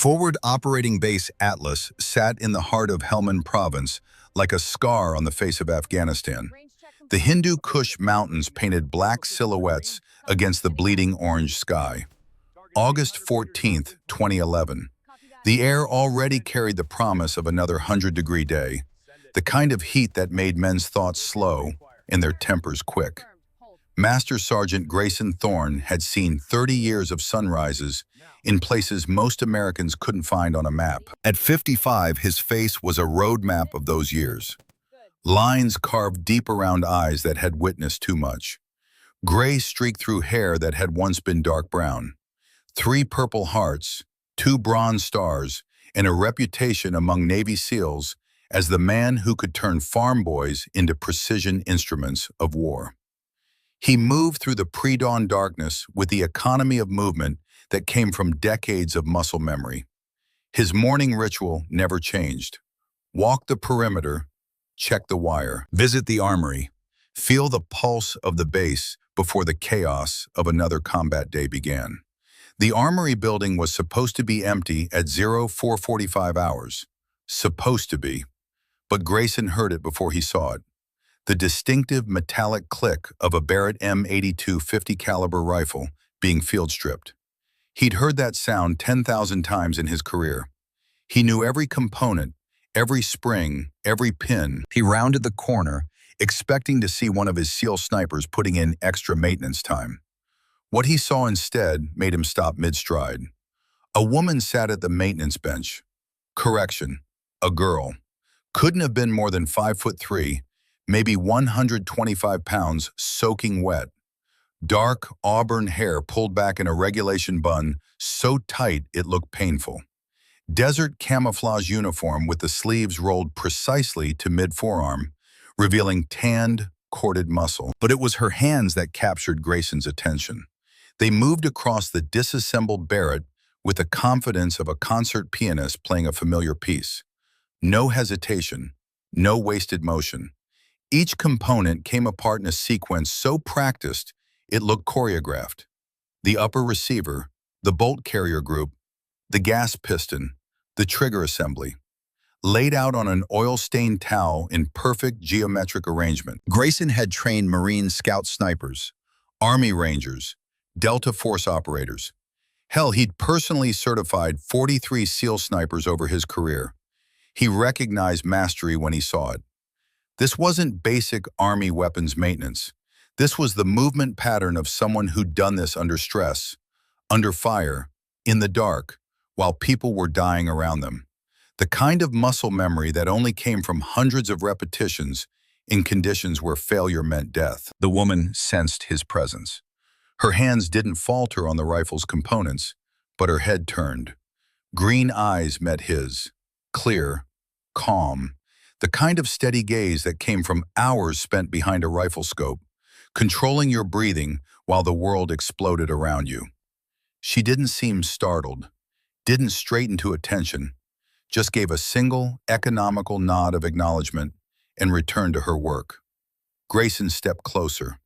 Forward Operating Base Atlas sat in the heart of Helmand Province like a scar on the face of Afghanistan. The Hindu Kush Mountains painted black silhouettes against the bleeding orange sky. August 14th, 2011. The air already carried the promise of another 100-degree day, the kind of heat that made men's thoughts slow and their tempers quick. Master Sergeant Grayson Thorne had seen 30 years of sunrises in places most Americans couldn't find on a map. At 55, his face was a road map of those years. Lines carved deep around eyes that had witnessed too much. Gray streaked through hair that had once been dark brown. 3 Purple Hearts, 2 Bronze Stars, and a reputation among Navy SEALs as the man who could turn farm boys into precision instruments of war. He moved through the pre-dawn darkness with the economy of movement that came from decades of muscle memory. His morning ritual never changed. Walk the perimeter, check the wire, visit the armory, feel the pulse of the base before the chaos of another combat day began. The armory building was supposed to be empty at 0445 hours. Supposed to be. But Grayson heard it before he saw it. The distinctive metallic click of a Barrett M82 50 caliber rifle being field stripped. He'd heard that sound 10,000 times in his career. He knew every component, every spring, every pin. He rounded the corner, expecting to see one of his SEAL snipers putting in extra maintenance time. What he saw instead made him stop mid-stride. A woman sat at the maintenance bench. Correction, a girl. Couldn't have been more than 5'3", maybe 125 pounds, soaking wet. Dark auburn hair pulled back in a regulation bun so tight it looked painful. Desert camouflage uniform with the sleeves rolled precisely to mid-forearm, revealing tanned, corded muscle. But it was her hands that captured Grayson's attention. They moved across the disassembled Barrett with the confidence of a concert pianist playing a familiar piece. No hesitation, no wasted motion. Each component came apart in a sequence so practiced it looked choreographed. The upper receiver, the bolt carrier group, the gas piston, the trigger assembly, laid out on an oil-stained towel in perfect geometric arrangement. Grayson had trained Marine Scout snipers, Army Rangers, Delta Force operators. Hell, he'd personally certified 43 SEAL snipers over his career. He recognized mastery when he saw it. This wasn't basic Army weapons maintenance. This was the movement pattern of someone who'd done this under stress, under fire, in the dark, while people were dying around them. The kind of muscle memory that only came from hundreds of repetitions in conditions where failure meant death. The woman sensed his presence. Her hands didn't falter on the rifle's components, but her head turned. Green eyes met his, clear, calm, the kind of steady gaze that came from hours spent behind a rifle scope, controlling your breathing while the world exploded around you. She didn't seem startled, didn't straighten to attention, just gave a single, economical nod of acknowledgement and returned to her work. Grayson stepped closer.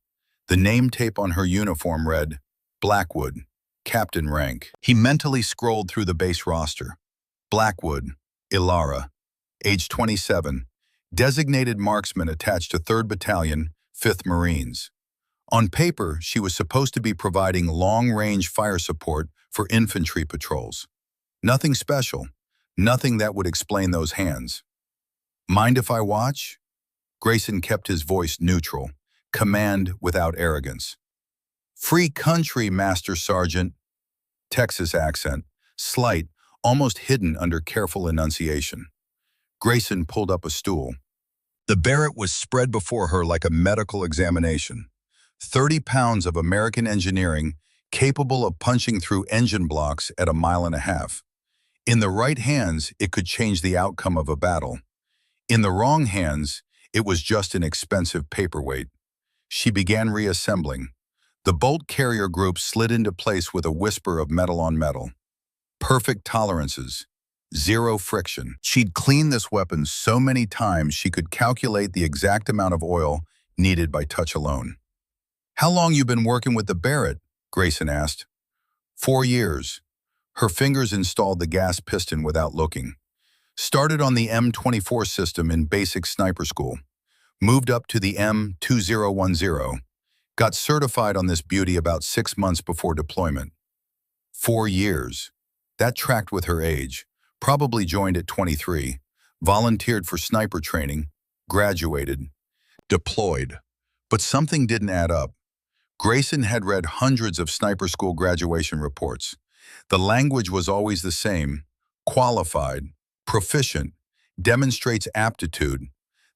The name tape on her uniform read, Blackwood, Captain rank. He mentally scrolled through the base roster. Blackwood, Ilara, age 27, designated marksman attached to 3rd Battalion, 5th Marines. On paper, she was supposed to be providing long-range fire support for infantry patrols. Nothing special, nothing that would explain those hands. Mind if I watch? Grayson kept his voice neutral, command without arrogance. Free country, Master Sergeant. Texas accent, slight, almost hidden under careful enunciation. Grayson pulled up a stool. The Barrett was spread before her like a medical examination. 30 pounds of American engineering capable of punching through engine blocks at 1.5 miles. In the right hands, it could change the outcome of a battle. In the wrong hands, it was just an expensive paperweight. She began reassembling. The bolt carrier group slid into place with a whisper of metal on metal. Perfect tolerances. Zero friction. She'd cleaned this weapon so many times she could calculate the exact amount of oil needed by touch alone. How long you been working with the Barrett? Grayson asked. 4 years. Her fingers installed the gas piston without looking. Started on the M24 system in basic sniper school. Moved up to the M2010. Got certified on this beauty about 6 months before deployment. 4 years. That tracked with her age. Probably joined at 23. Volunteered for sniper training. Graduated. Deployed. But something didn't add up. Grayson had read hundreds of sniper school graduation reports. The language was always the same: qualified, proficient, demonstrates aptitude,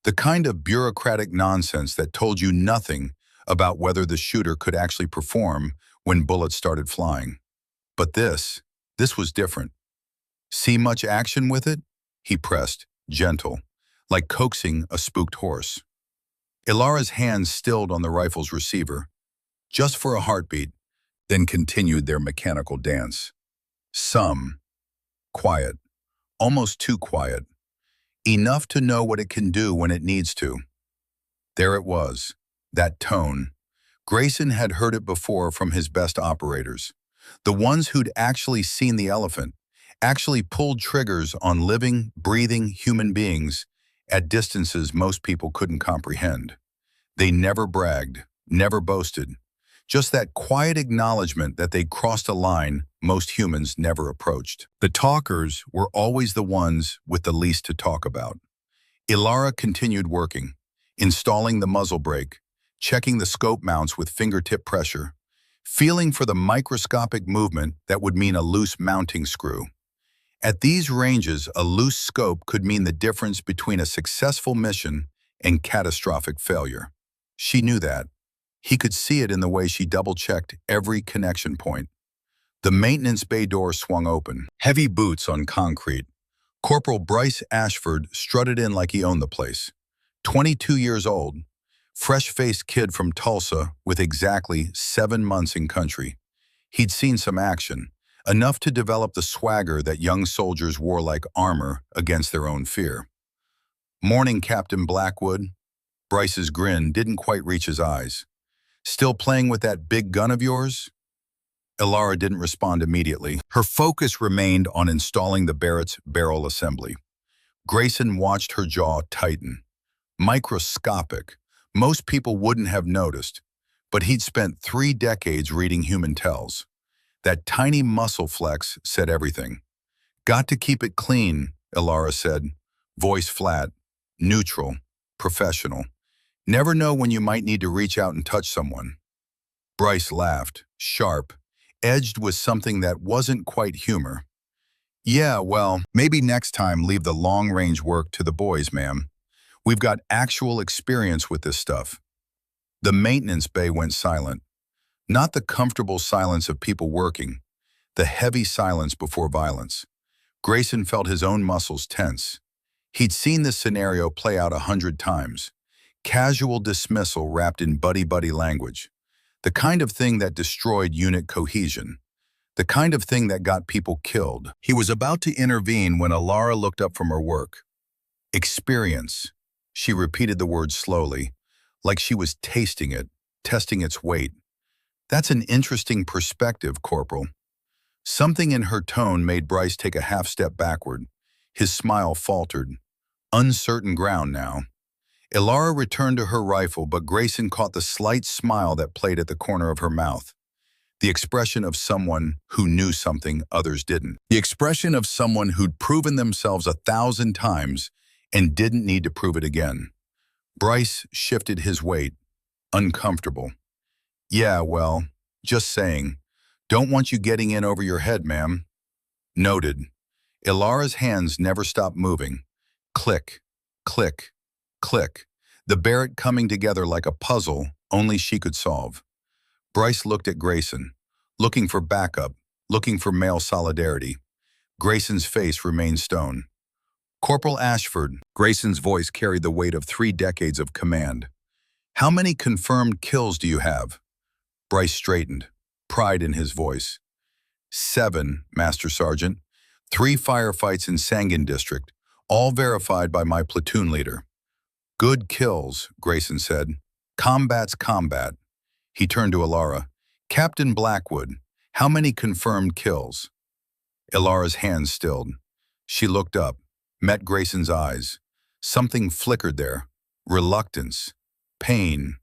the kind of bureaucratic nonsense that told you nothing about whether the shooter could actually perform when bullets started flying. But this was different. See much action with it? He pressed, gentle, like coaxing a spooked horse. Ilara's hands stilled on the rifle's receiver, just for a heartbeat, then continued their mechanical dance. Some. Quiet. Almost too quiet. Enough to know what it can do when it needs to. There it was, that tone. Grayson had heard it before from his best operators. The ones who'd actually seen the elephant, actually pulled triggers on living, breathing human beings at distances most people couldn't comprehend. They never bragged, never boasted. Just that quiet acknowledgement that they'd crossed a line most humans never approached. The talkers were always the ones with the least to talk about. Ilara continued working, installing the muzzle brake, checking the scope mounts with fingertip pressure, feeling for the microscopic movement that would mean a loose mounting screw. At these ranges, a loose scope could mean the difference between a successful mission and catastrophic failure. She knew that. He could see it in the way she double-checked every connection point. The maintenance bay door swung open. Heavy boots on concrete. Corporal Bryce Ashford strutted in like he owned the place. 22 years old. Fresh-faced kid from Tulsa with exactly 7 months in country. He'd seen some action, enough to develop the swagger that young soldiers wore like armor against their own fear. "Morning, Captain Blackwood." Bryce's grin didn't quite reach his eyes. "Still playing with that big gun of yours?" Ilara didn't respond immediately. Her focus remained on installing the Barrett's barrel assembly. Grayson watched her jaw tighten. Microscopic. Most people wouldn't have noticed, but he'd spent 3 decades reading human tells. That tiny muscle flex said everything. "Got to keep it clean," Ilara said, voice flat, neutral, professional. "Never know when you might need to reach out and touch someone." Bryce laughed, sharp, edged with something that wasn't quite humor. "Yeah, well, maybe next time leave the long-range work to the boys, ma'am. We've got actual experience with this stuff." The maintenance bay went silent. Not the comfortable silence of people working, the heavy silence before violence. Grayson felt his own muscles tense. He'd seen this scenario play out 100 times. Casual dismissal wrapped in buddy-buddy language. The kind of thing that destroyed unit cohesion. The kind of thing that got people killed. He was about to intervene when Ilara looked up from her work. "Experience." She repeated the word slowly, like she was tasting it, testing its weight. "That's an interesting perspective, Corporal." Something in her tone made Bryce take a half-step backward. His smile faltered. Uncertain ground now. Ilara returned to her rifle, but Grayson caught the slight smile that played at the corner of her mouth. The expression of someone who knew something others didn't. The expression of someone who'd proven themselves 1,000 times and didn't need to prove it again. Bryce shifted his weight, uncomfortable. "Yeah, well, just saying. Don't want you getting in over your head, ma'am." Noted. Ilara's hands never stopped moving. Click, click, click. The Barrett coming together like a puzzle only she could solve. Bryce looked at Grayson, looking for backup, looking for male solidarity. Grayson's face remained stone. "Corporal Ashford," Grayson's voice carried the weight of 3 decades of command. "How many confirmed kills do you have?" Bryce straightened, pride in his voice. 7, Master Sergeant. 3 firefights in Sangin District, all verified by my platoon leader." "Good kills," Grayson said. "Combat's combat." He turned to Ilara. "Captain Blackwood, how many confirmed kills?" Ilara's hands stilled. She looked up, met Grayson's eyes. Something flickered there. Reluctance. Pain.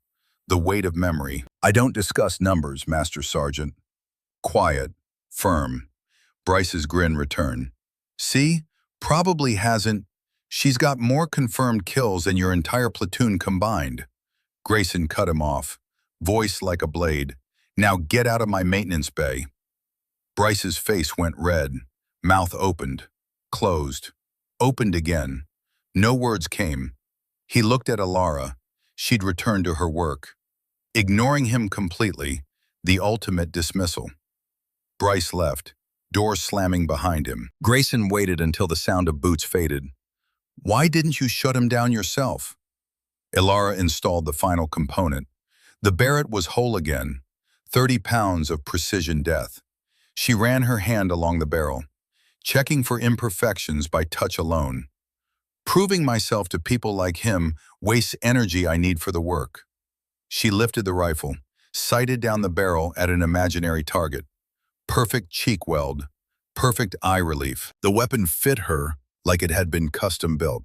The weight of memory. I don't discuss numbers, Master Sergeant. Quiet. Firm. Bryce's grin returned. See? Probably hasn't. She's got more confirmed kills than your entire platoon combined. Grayson cut him off, voice like a blade. Now get out of my maintenance bay. Bryce's face went red, mouth opened, closed, opened again. No words came. He looked at Ilara. She'd returned to her work. Ignoring him completely, the ultimate dismissal. Bryce left, door slamming behind him. Grayson waited until the sound of boots faded. Why didn't you shut him down yourself? Ilara installed the final component. The Barrett was whole again, 30 pounds of precision death. She ran her hand along the barrel, checking for imperfections by touch alone. Proving myself to people like him wastes energy I need for the work. She lifted the rifle, sighted down the barrel at an imaginary target. Perfect cheek weld, perfect eye relief. The weapon fit her like it had been custom built.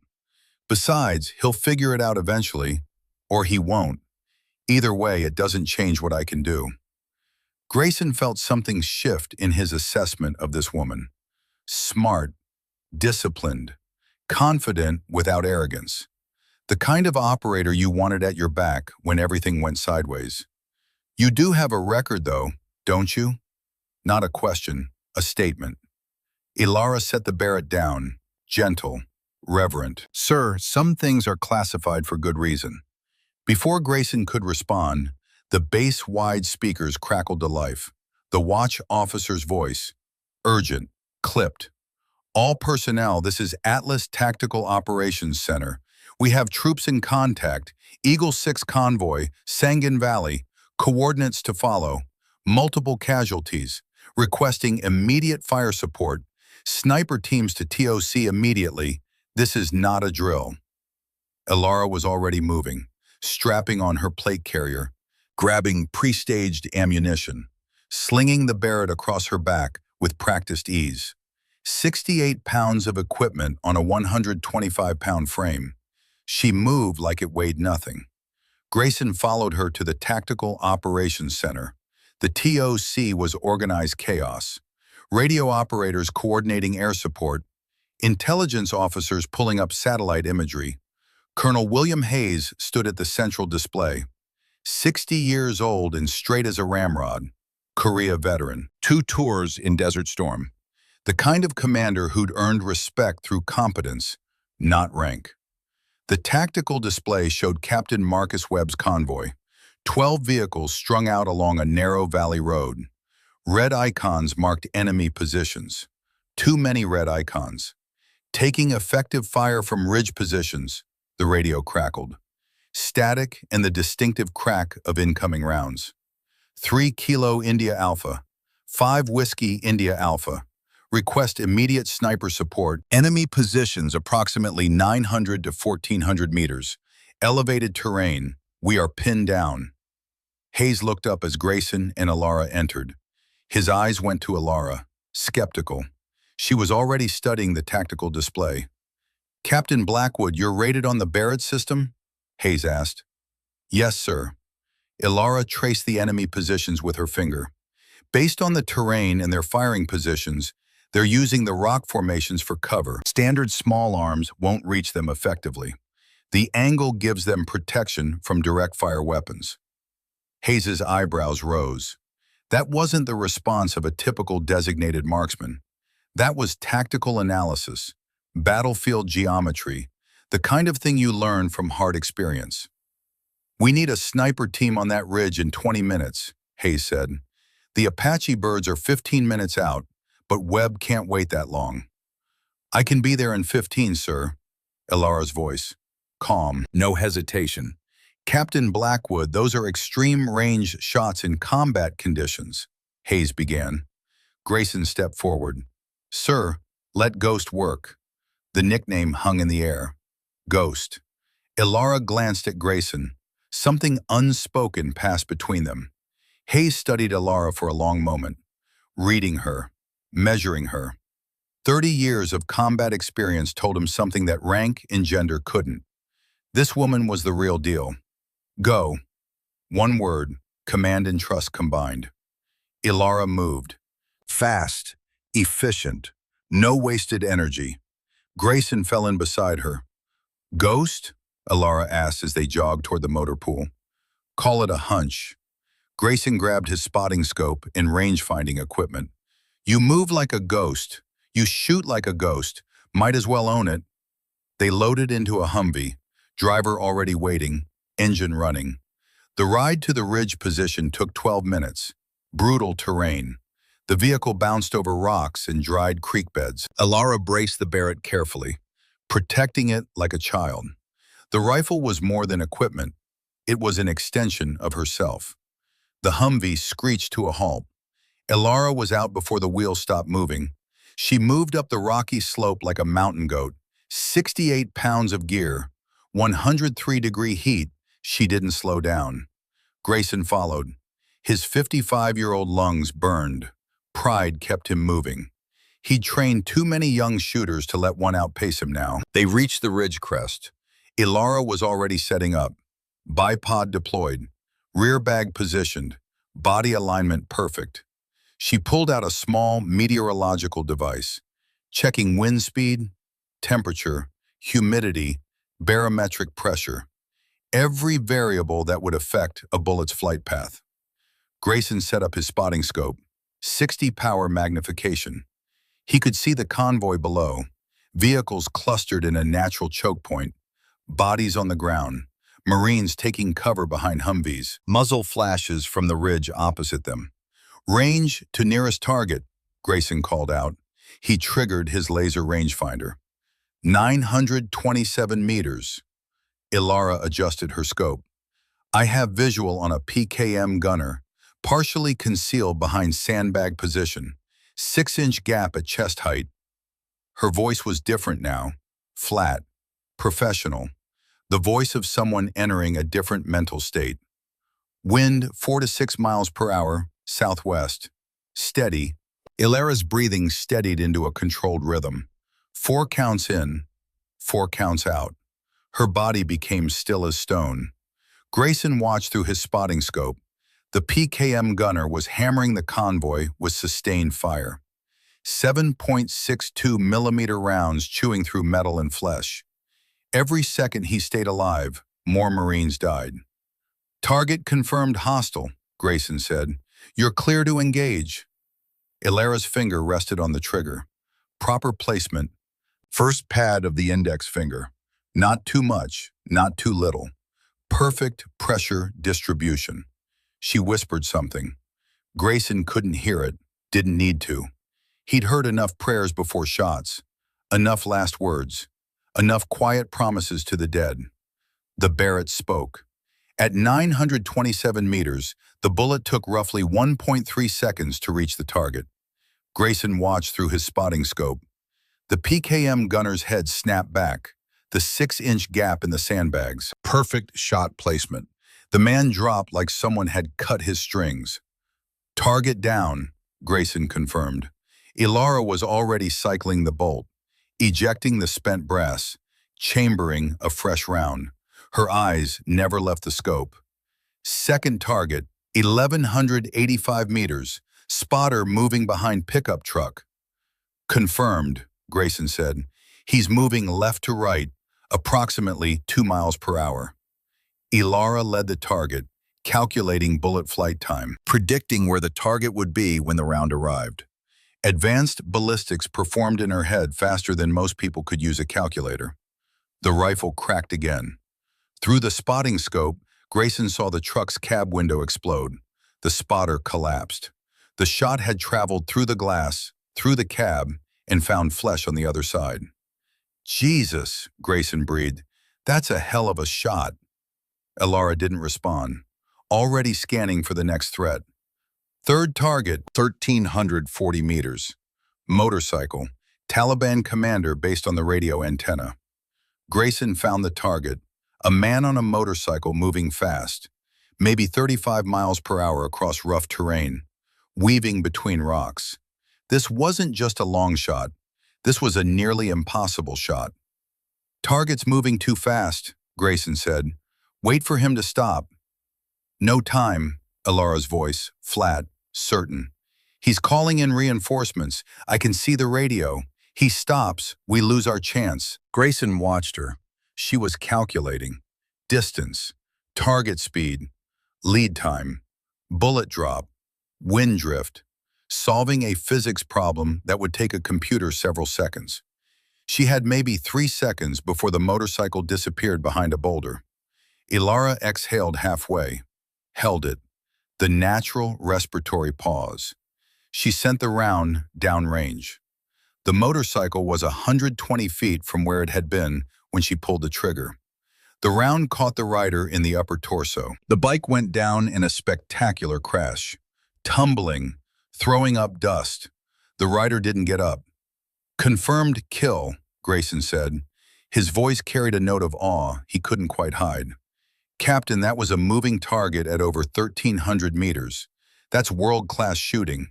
Besides, he'll figure it out eventually, or he won't. Either way, it doesn't change what I can do. Grayson felt something shift in his assessment of this woman. Smart, disciplined, confident without arrogance. The kind of operator you wanted at your back when everything went sideways. You do have a record though, don't you? Not a question, a statement. Ilara set the Barrett down, gentle, reverent. Sir, some things are classified for good reason. Before Grayson could respond, the base-wide speakers crackled to life. The watch officer's voice, urgent, clipped. All personnel, this is Atlas Tactical Operations Center. We have troops in contact, Eagle 6 convoy, Sangin Valley, coordinates to follow, multiple casualties, requesting immediate fire support, sniper teams to TOC immediately. This is not a drill. Ilara was already moving, strapping on her plate carrier, grabbing pre-staged ammunition, slinging the Barrett across her back with practiced ease. 68 pounds of equipment on a 125-pound frame. She moved like it weighed nothing. Grayson followed her to the Tactical Operations Center. The TOC was organized chaos. Radio operators coordinating air support, intelligence officers pulling up satellite imagery. Colonel William Hayes stood at the central display. 60 years old and straight as a ramrod. Korea veteran. 2 tours in Desert Storm. The kind of commander who'd earned respect through competence, not rank. The tactical display showed Captain Marcus Webb's convoy. 12 vehicles strung out along a narrow valley road. Red icons marked enemy positions. Too many red icons. Taking effective fire from ridge positions, the radio crackled. Static and the distinctive crack of incoming rounds. 3 Kilo India Alpha, 5 Whiskey India Alpha. Request immediate sniper support. Enemy positions approximately 900 to 1400 meters. Elevated terrain. We are pinned down. Hayes looked up as Grayson and Ilara entered. His eyes went to Ilara, skeptical. She was already studying the tactical display. Captain Blackwood, you're rated on the Barrett system? Hayes asked. Yes, sir. Ilara traced the enemy positions with her finger. Based on the terrain and their firing positions, they're using the rock formations for cover. Standard small arms won't reach them effectively. The angle gives them protection from direct fire weapons. Hayes's eyebrows rose. That wasn't the response of a typical designated marksman. That was tactical analysis, battlefield geometry, the kind of thing you learn from hard experience. We need a sniper team on that ridge in 20 minutes, Hayes said. The Apache birds are 15 minutes out, but Webb can't wait that long. I can be there in 15, sir. Ilara's voice. Calm, no hesitation. Captain Blackwood, those are extreme range shots in combat conditions, Hayes began. Grayson stepped forward. Sir, let Ghost work. The nickname hung in the air. Ghost. Ilara glanced at Grayson. Something unspoken passed between them. Hayes studied Ilara for a long moment, reading her, measuring her. 30 years of combat experience told him something that rank and gender couldn't. This woman was the real deal. Go. One word, command and trust combined. Ilara moved. Fast, efficient, no wasted energy. Grayson fell in beside her. Ghost? Ilara asked as they jogged toward the motor pool. Call it a hunch. Grayson grabbed his spotting scope and range-finding equipment. You move like a ghost. You shoot like a ghost. Might as well own it. They loaded into a Humvee, driver already waiting, engine running. The ride to the ridge position took 12 minutes. Brutal terrain. The vehicle bounced over rocks and dried creek beds. Ilara braced the Barrett carefully, protecting it like a child. The rifle was more than equipment. It was an extension of herself. The Humvee screeched to a halt. Ilara was out before the wheels stopped moving. She moved up the rocky slope like a mountain goat. 68 pounds of gear, 103-degree heat. She didn't slow down. Grayson followed. His 55-year-old lungs burned. Pride kept him moving. He'd trained too many young shooters to let one outpace him now. They reached the ridge crest. Ilara was already setting up. Bipod deployed. Rear bag positioned. Body alignment perfect. She pulled out a small meteorological device, checking wind speed, temperature, humidity, barometric pressure. Every variable that would affect a bullet's flight path. Grayson set up his spotting scope, 60-power magnification. He could see the convoy below, vehicles clustered in a natural choke point, bodies on the ground, Marines taking cover behind Humvees, muzzle flashes from the ridge opposite them. Range to nearest target, Grayson called out. He triggered his laser rangefinder. 927 meters. Ilara adjusted her scope. I have visual on a PKM gunner, partially concealed behind sandbag position, 6-inch gap at chest height. Her voice was different now, flat, professional, the voice of someone entering a different mental state. Wind 4 to 6 miles per hour, southwest. Steady. Ilara's breathing steadied into a controlled rhythm. 4 counts in, 4 counts out. Her body became still as stone. Grayson watched through his spotting scope. The PKM gunner was hammering the convoy with sustained fire. 7.62 millimeter rounds chewing through metal and flesh. Every second he stayed alive, more Marines died. Target confirmed hostile, Grayson said. You're clear to engage. Ilara's finger rested on the trigger. Proper placement. First pad of the index finger. Not too much, not too little. Perfect pressure distribution. She whispered something. Grayson couldn't hear it, didn't need to. He'd heard enough prayers before shots, enough last words, enough quiet promises to the dead. The Barrett spoke. At 927 meters, the bullet took roughly 1.3 seconds to reach the target. Grayson watched through his spotting scope. The PKM gunner's head snapped back, the 6-inch gap in the sandbags. Perfect shot placement. The man dropped like someone had cut his strings. Target down, Grayson confirmed. Ilara was already cycling the bolt, ejecting the spent brass, chambering a fresh round. Her eyes never left the scope. Second target, 1,185 meters, spotter moving behind pickup truck. Confirmed, Grayson said. He's moving left to right, approximately 2 miles per hour. Ilara led the target, calculating bullet flight time, predicting where the target would be when the round arrived. Advanced ballistics performed in her head faster than most people could use a calculator. The rifle cracked again. Through the spotting scope, Grayson saw the truck's cab window explode. The spotter collapsed. The shot had traveled through the glass, through the cab, and found flesh on the other side. Jesus, Grayson breathed. That's a hell of a shot. Ilara didn't respond, already scanning for the next threat. Third target, 1,340 meters. Motorcycle, Taliban commander based on the radio antenna. Grayson found the target, a man on a motorcycle moving fast, maybe 35 miles per hour across rough terrain, weaving between rocks. This wasn't just a long shot. This was a nearly impossible shot. "Target's moving too fast," Grayson said. "Wait for him to stop." "No time," Ilara's voice, flat, certain. "He's calling in reinforcements. I can see the radio. He stops, we lose our chance." Grayson watched her. She was calculating. Distance, target speed, lead time, bullet drop, wind drift, solving a physics problem that would take a computer several seconds. She had maybe 3 seconds before the motorcycle disappeared behind a boulder. Ilara exhaled halfway, held it, the natural respiratory pause. She sent the round downrange. The motorcycle was 120 feet from where it had been when she pulled the trigger. The round caught the rider in the upper torso. The bike went down in a spectacular crash, tumbling, throwing up dust. The rider didn't get up. "Confirmed kill," Grayson said. His voice carried a note of awe he couldn't quite hide. "Captain, that was a moving target at over 1,300 meters. That's world-class shooting."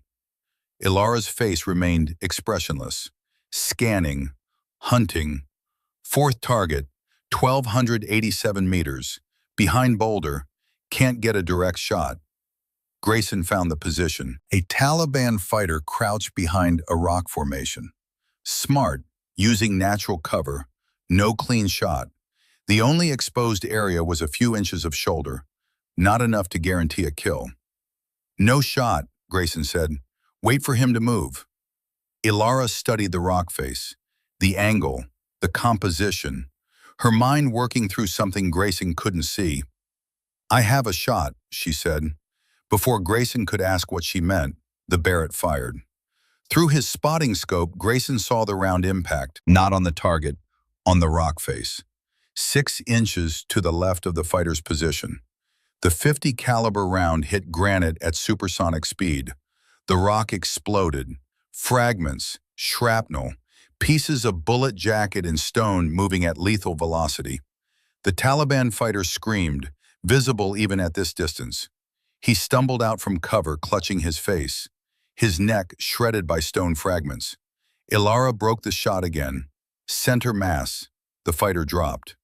Ilara's face remained expressionless, scanning, hunting. "Fourth target, 1,287 meters. Behind boulder, can't get a direct shot." Grayson found the position. A Taliban fighter crouched behind a rock formation. Smart, using natural cover, no clean shot. The only exposed area was a few inches of shoulder, not enough to guarantee a kill. "No shot," Grayson said. "Wait for him to move." Ilara studied the rock face, the angle, the composition, her mind working through something Grayson couldn't see. "I have a shot," she said. Before Grayson could ask what she meant, the Barrett fired. Through his spotting scope, Grayson saw the round impact, not on the target, on the rock face, 6 inches to the left of the fighter's position. The 50 caliber round hit granite at supersonic speed. The rock exploded. Fragments, shrapnel, pieces of bullet jacket and stone moving at lethal velocity. The Taliban fighter screamed, visible even at this distance. He stumbled out from cover, clutching his face, his neck shredded by stone fragments. Ilara broke the shot again. Center mass. The fighter dropped.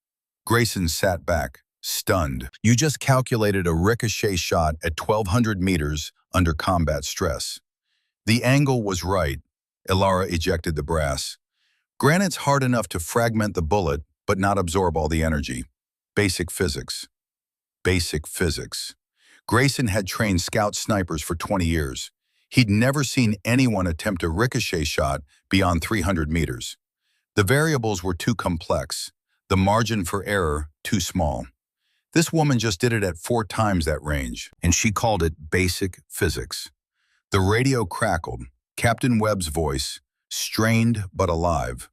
Grayson sat back, stunned. "You just calculated a ricochet shot at 1,200 meters under combat stress." The angle was right. Ilara ejected the brass. Granite's hard enough to fragment the bullet, but not absorb all the energy. Basic physics. Basic physics. Grayson had trained scout snipers for 20 years. He'd never seen anyone attempt a ricochet shot beyond 300 meters. The variables were too complex, the margin for error too small. This woman just did it at 4 times that range, and she called it basic physics. The radio crackled, Captain Webb's voice, strained but alive.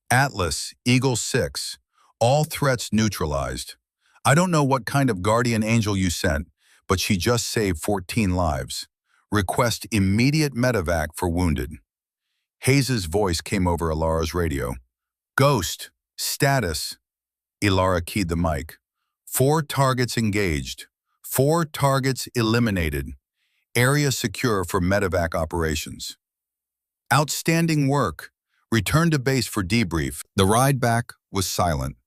"Atlas, Eagle 6, all threats neutralized. I don't know what kind of guardian angel you sent, but she just saved 14 lives. Request immediate medevac for wounded." Hayes's voice came over Ilara's radio. "Ghost, status." Ilara keyed the mic. 4 targets engaged. 4 targets eliminated. Area secure for medevac operations. "Outstanding work. Return to base for debrief." The ride back was silent.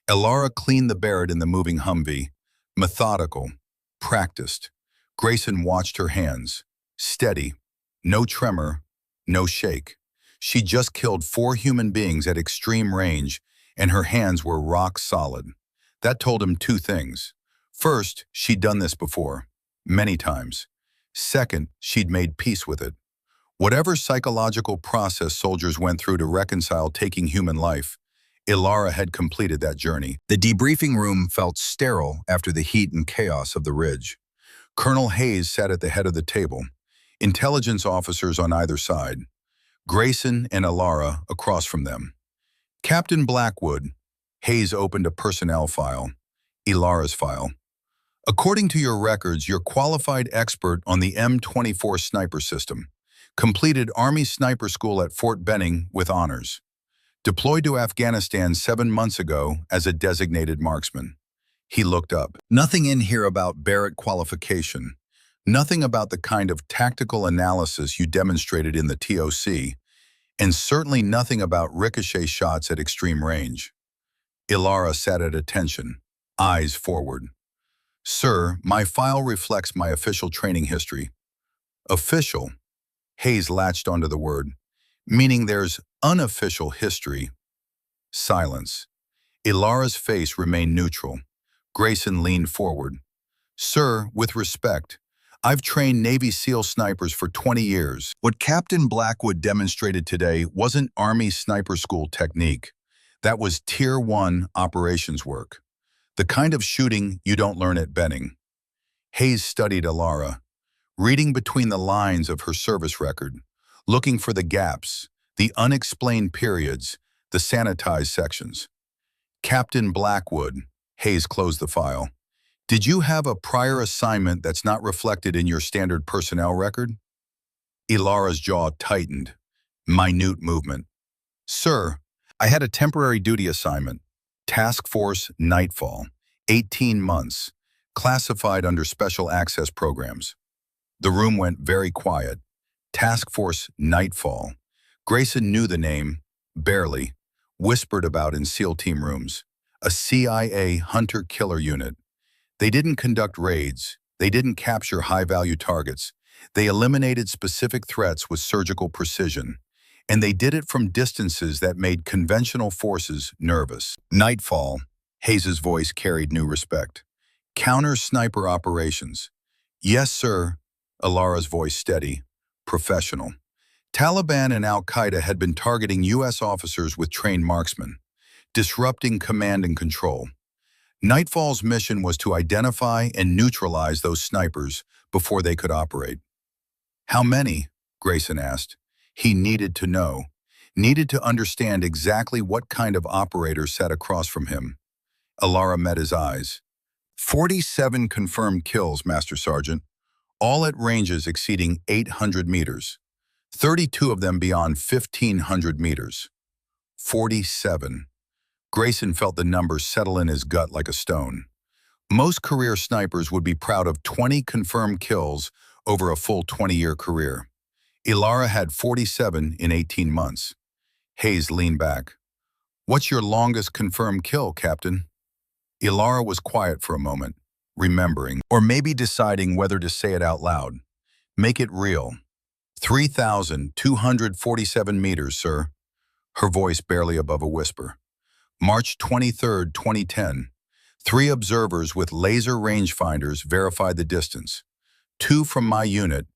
Ilara cleaned the Barrett in the moving Humvee. Methodical. Practiced. Grayson watched her hands. Steady. No tremor. No shake. She just killed 4 human beings at extreme range, and her hands were rock solid. That told him 2 things. First, she'd done this before. Many times. Second, she'd made peace with it. Whatever psychological process soldiers went through to reconcile taking human life, Ilara had completed that journey. The debriefing room felt sterile after the heat and chaos of the ridge. Colonel Hayes sat at the head of the table, intelligence officers on either side, Grayson and Ilara across from them. "Captain Blackwood," Hayes opened a personnel file, Ilara's file. "According to your records, you're qualified expert on the M24 sniper system. Completed Army Sniper School at Fort Benning with honors. Deployed to Afghanistan 7 months ago as a designated marksman." He looked up. Nothing in here about Barrett qualification. Nothing about the kind of tactical analysis you demonstrated in the TOC. and certainly nothing about ricochet shots at extreme range. Ilara sat at attention, eyes forward. Sir, my file reflects my official training history. Official? Hayes latched onto the word, meaning there's unofficial history. Silence. Ilara's face remained neutral. Grayson leaned forward. Sir, with respect, I've trained Navy SEAL snipers for 20 years. What Captain Blackwood demonstrated today wasn't Army sniper school technique. That was Tier 1 operations work. The kind of shooting you don't learn at Benning. Hayes studied Ilara, reading between the lines of her service record, looking for the gaps, the unexplained periods, the sanitized sections. Captain Blackwood, Hayes closed the file. Did you have a prior assignment that's not reflected in your standard personnel record? Ilara's jaw tightened. Minute movement. Sir, I had a temporary duty assignment. Task Force Nightfall. 18 months. Classified under Special Access Programs. The room went very quiet. Task Force Nightfall. Grayson knew the name, barely, whispered about in SEAL team rooms. A CIA hunter-killer unit. They didn't conduct raids. They didn't capture high-value targets. They eliminated specific threats with surgical precision. And they did it from distances that made conventional forces nervous. Nightfall, Hayes' voice carried new respect. Counter-sniper operations. Yes, sir. Ilara's voice steady, professional. Taliban and Al-Qaeda had been targeting U.S. officers with trained marksmen, disrupting command and control. Nightfall's mission was to identify and neutralize those snipers before they could operate. How many? Grayson asked. He needed to know, needed to understand exactly what kind of operator sat across from him. Ilara met his eyes. 47 confirmed kills, Master Sergeant, all at ranges exceeding 800 meters. 32 of them beyond 1,500 meters. 47. Grayson felt the number settle in his gut like a stone. Most career snipers would be proud of 20 confirmed kills over a full 20-year career. Ilara had 47 in 18 months. Hayes leaned back. What's your longest confirmed kill, Captain? Ilara was quiet for a moment, remembering, or maybe deciding whether to say it out loud. Make it real. 3,247 meters, sir. Her voice barely above a whisper. March 23, 2010. 3 observers with laser rangefinders verified the distance. 2 from my unit,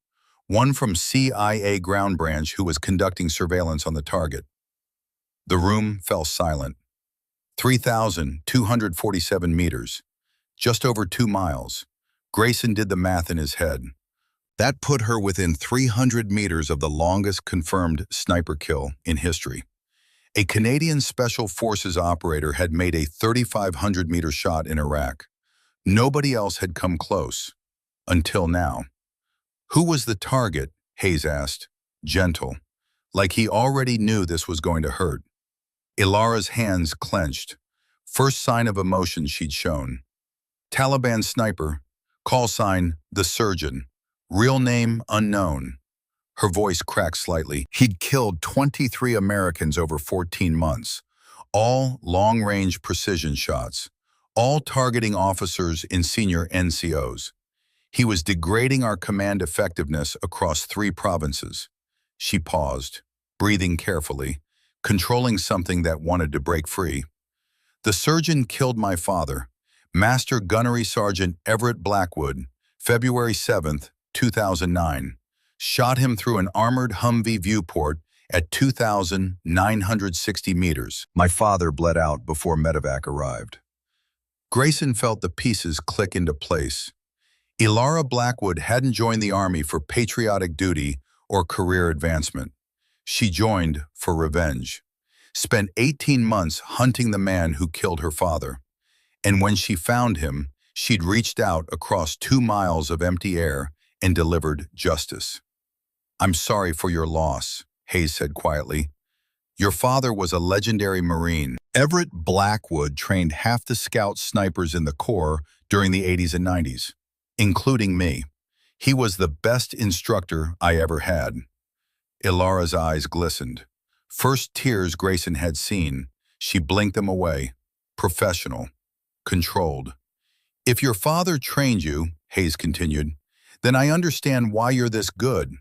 1 from CIA ground branch who was conducting surveillance on the target. The room fell silent. 3,247 meters, just over 2 miles. Grayson did the math in his head. That put her within 300 meters of the longest confirmed sniper kill in history. A Canadian Special Forces operator had made a 3,500-meter shot in Iraq. Nobody else had come close, until now. Who was the target? Hayes asked, gentle, like he already knew this was going to hurt. Ilara's hands clenched, first sign of emotion she'd shown. Taliban sniper, call sign, the surgeon, real name unknown. Her voice cracked slightly. He'd killed 23 Americans over 14 months, all long-range precision shots, all targeting officers in senior NCOs. He was degrading our command effectiveness across 3 provinces. She paused, breathing carefully, controlling something that wanted to break free. The surgeon killed my father, Master Gunnery Sergeant Everett Blackwood, February 7th, 2009. Shot him through an armored Humvee viewport at 2,960 meters. My father bled out before medevac arrived. Grayson felt the pieces click into place. Ilara Blackwood hadn't joined the Army for patriotic duty or career advancement. She joined for revenge. Spent 18 months hunting the man who killed her father. And when she found him, she'd reached out across 2 miles of empty air and delivered justice. I'm sorry for your loss, Hayes said quietly. Your father was a legendary Marine. Everett Blackwood trained half the scout snipers in the Corps during the 80s and 90s, including me. He was the best instructor I ever had. Ilara's eyes glistened. First tears Grayson had seen, she blinked them away. Professional. Controlled. If your father trained you, Hayes continued, then I understand why you're this good.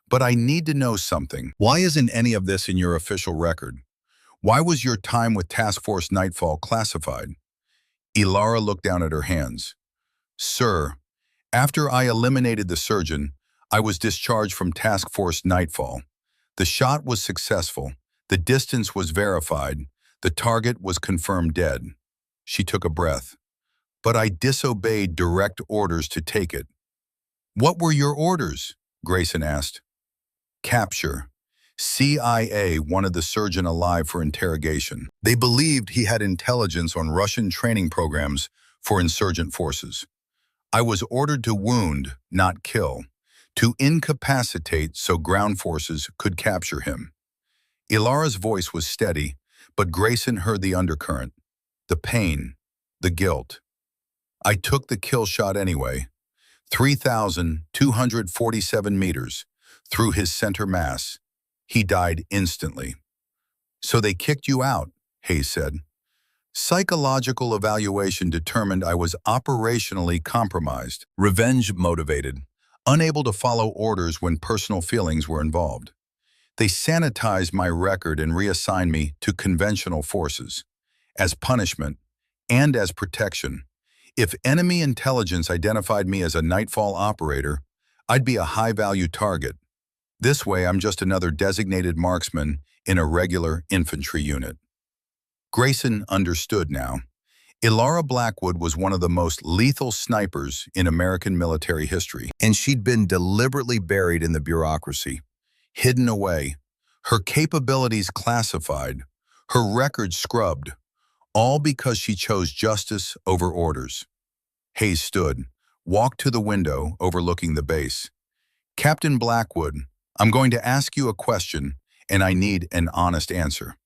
But I need to know something. Why isn't any of this in your official record? Why was your time with Task Force Nightfall classified? Ilara looked down at her hands. Sir, after I eliminated the surgeon, I was discharged from Task Force Nightfall. The shot was successful. The distance was verified. The target was confirmed dead. She took a breath. But I disobeyed direct orders to take it. What were your orders? Grayson asked. Capture. CIA wanted the surgeon alive for interrogation. They believed he had intelligence on Russian training programs for insurgent forces. I was ordered to wound, not kill, to incapacitate so ground forces could capture him. Ilara's voice was steady, but Grayson heard the undercurrent, the pain, the guilt. I took the kill shot anyway, 3,247 meters, through his center mass. He died instantly. So they kicked you out, Hayes said. Psychological evaluation determined I was operationally compromised, revenge motivated, unable to follow orders when personal feelings were involved. They sanitized my record and reassigned me to conventional forces, as punishment and as protection. If enemy intelligence identified me as a Nightfall operator, I'd be a high-value target. This way, I'm just another designated marksman in a regular infantry unit. Grayson understood now. Ilara Blackwood was one of the most lethal snipers in American military history, and she'd been deliberately buried in the bureaucracy, hidden away, her capabilities classified, her record scrubbed, all because she chose justice over orders. Hayes stood, walked to the window overlooking the base. Captain Blackwood, I'm going to ask you a question, and I need an honest answer.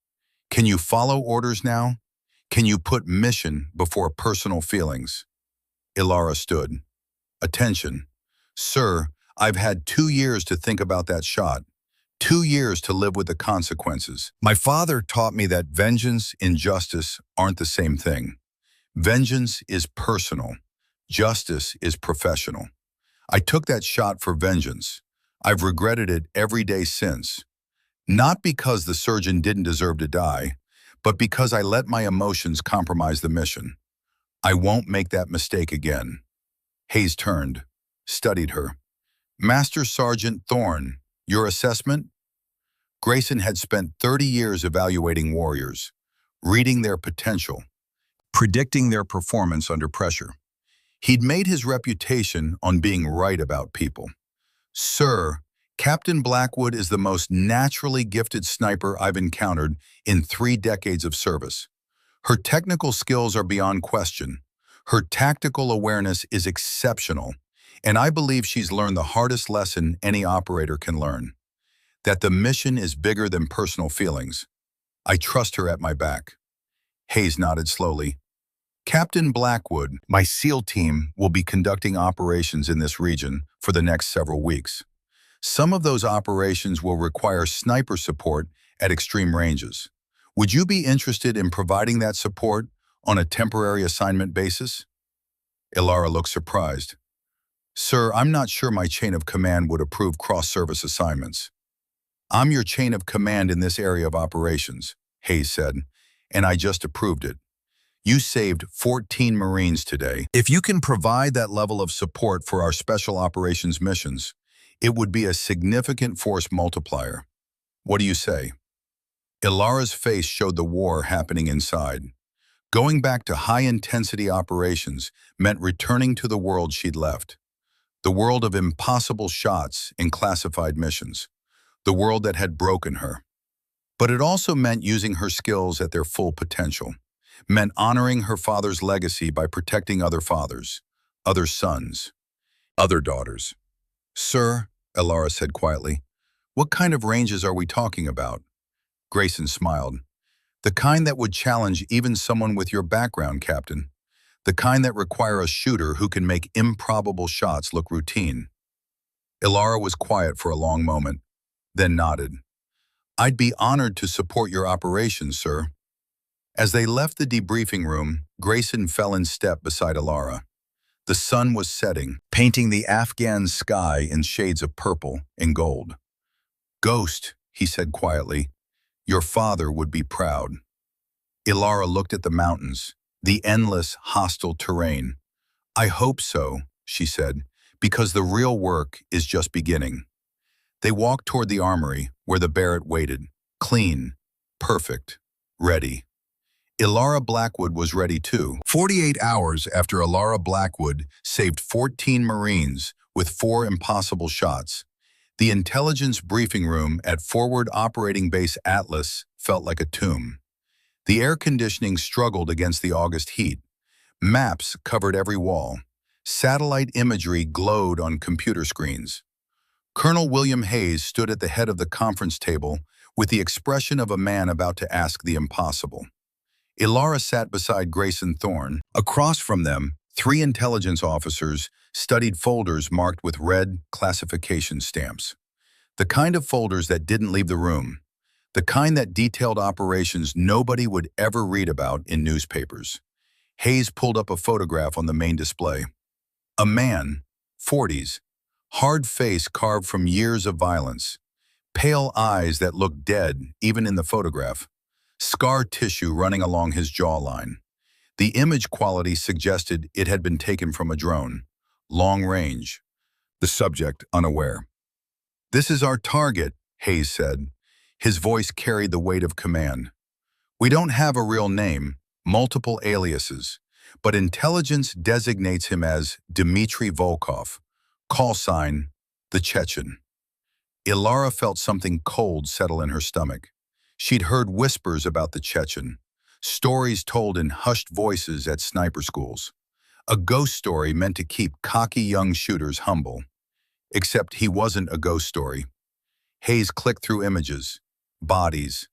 Can you follow orders now? Can you put mission before personal feelings? Ilara stood. Attention. Sir, I've had 2 years to think about that shot. 2 years to live with the consequences. My father taught me that vengeance and justice aren't the same thing. Vengeance is personal. Justice is professional. I took that shot for vengeance. I've regretted it every day since. Not because the surgeon didn't deserve to die, but because I let my emotions compromise the mission. I won't make that mistake again. Hayes turned, studied her. Master Sergeant Thorne, your assessment? Grayson had spent 30 years evaluating warriors, reading their potential, predicting their performance under pressure. He'd made his reputation on being right about people. Sir, Captain Blackwood is the most naturally gifted sniper I've encountered in 3 decades of service. Her technical skills are beyond question. Her tactical awareness is exceptional, and I believe she's learned the hardest lesson any operator can learn. That the mission is bigger than personal feelings. I trust her at my back. Hayes nodded slowly. Captain Blackwood, my SEAL team will be conducting operations in this region for the next several weeks. Some of those operations will require sniper support at extreme ranges. Would you be interested in providing that support on a temporary assignment basis? Ilara looked surprised. Sir, I'm not sure my chain of command would approve cross-service assignments. I'm your chain of command in this area of operations, Hayes said, and I just approved it. You saved 14 Marines today. If you can provide that level of support for our special operations missions, it would be a significant force multiplier. What do you say? Ilara's face showed the war happening inside. Going back to high-intensity operations meant returning to the world she'd left. The world of impossible shots and classified missions. The world that had broken her. But it also meant using her skills at their full potential. Meant honoring her father's legacy by protecting other fathers, other sons, other daughters. Sir, Ilara said quietly, what kind of ranges are we talking about? Grayson smiled. The kind that would challenge even someone with your background, Captain. The kind that require a shooter who can make improbable shots look routine. Ilara was quiet for a long moment, then nodded. I'd be honored to support your operations, sir. As they left the debriefing room, Grayson fell in step beside Alara. The sun was setting, painting the Afghan sky in shades of purple and gold. "Ghost," he said quietly, "your father would be proud." Ilara looked at the mountains, the endless, hostile terrain. "I hope so," she said, "because the real work is just beginning." They walked toward the armory, where the Barrett waited, clean, perfect, ready. Ilara Blackwood was ready too. 48 hours after Ilara Blackwood saved 14 Marines with 4 impossible shots, the intelligence briefing room at Forward Operating Base Atlas felt like a tomb. The air conditioning struggled against the August heat. Maps covered every wall. Satellite imagery glowed on computer screens. Colonel William Hayes stood at the head of the conference table with the expression of a man about to ask the impossible. Ilara sat beside Grayson Thorne. Across from them, 3 intelligence officers studied folders marked with red classification stamps. The kind of folders that didn't leave the room. The kind that detailed operations nobody would ever read about in newspapers. Hayes pulled up a photograph on the main display. A man, 40s, hard face carved from years of violence, pale eyes that looked dead even in the photograph, scar tissue running along his jawline. The image quality suggested it had been taken from a drone, long range. The subject unaware. "This is our target," Hayes said. His voice carried the weight of command. "We don't have a real name, multiple aliases, but intelligence designates him as Dmitry Volkov, call sign, the Chechen." Ilara felt something cold settle in her stomach. She'd heard whispers about the Chechen, stories told in hushed voices at sniper schools. A ghost story meant to keep cocky young shooters humble. Except he wasn't a ghost story. Hayes clicked through images. Bodies.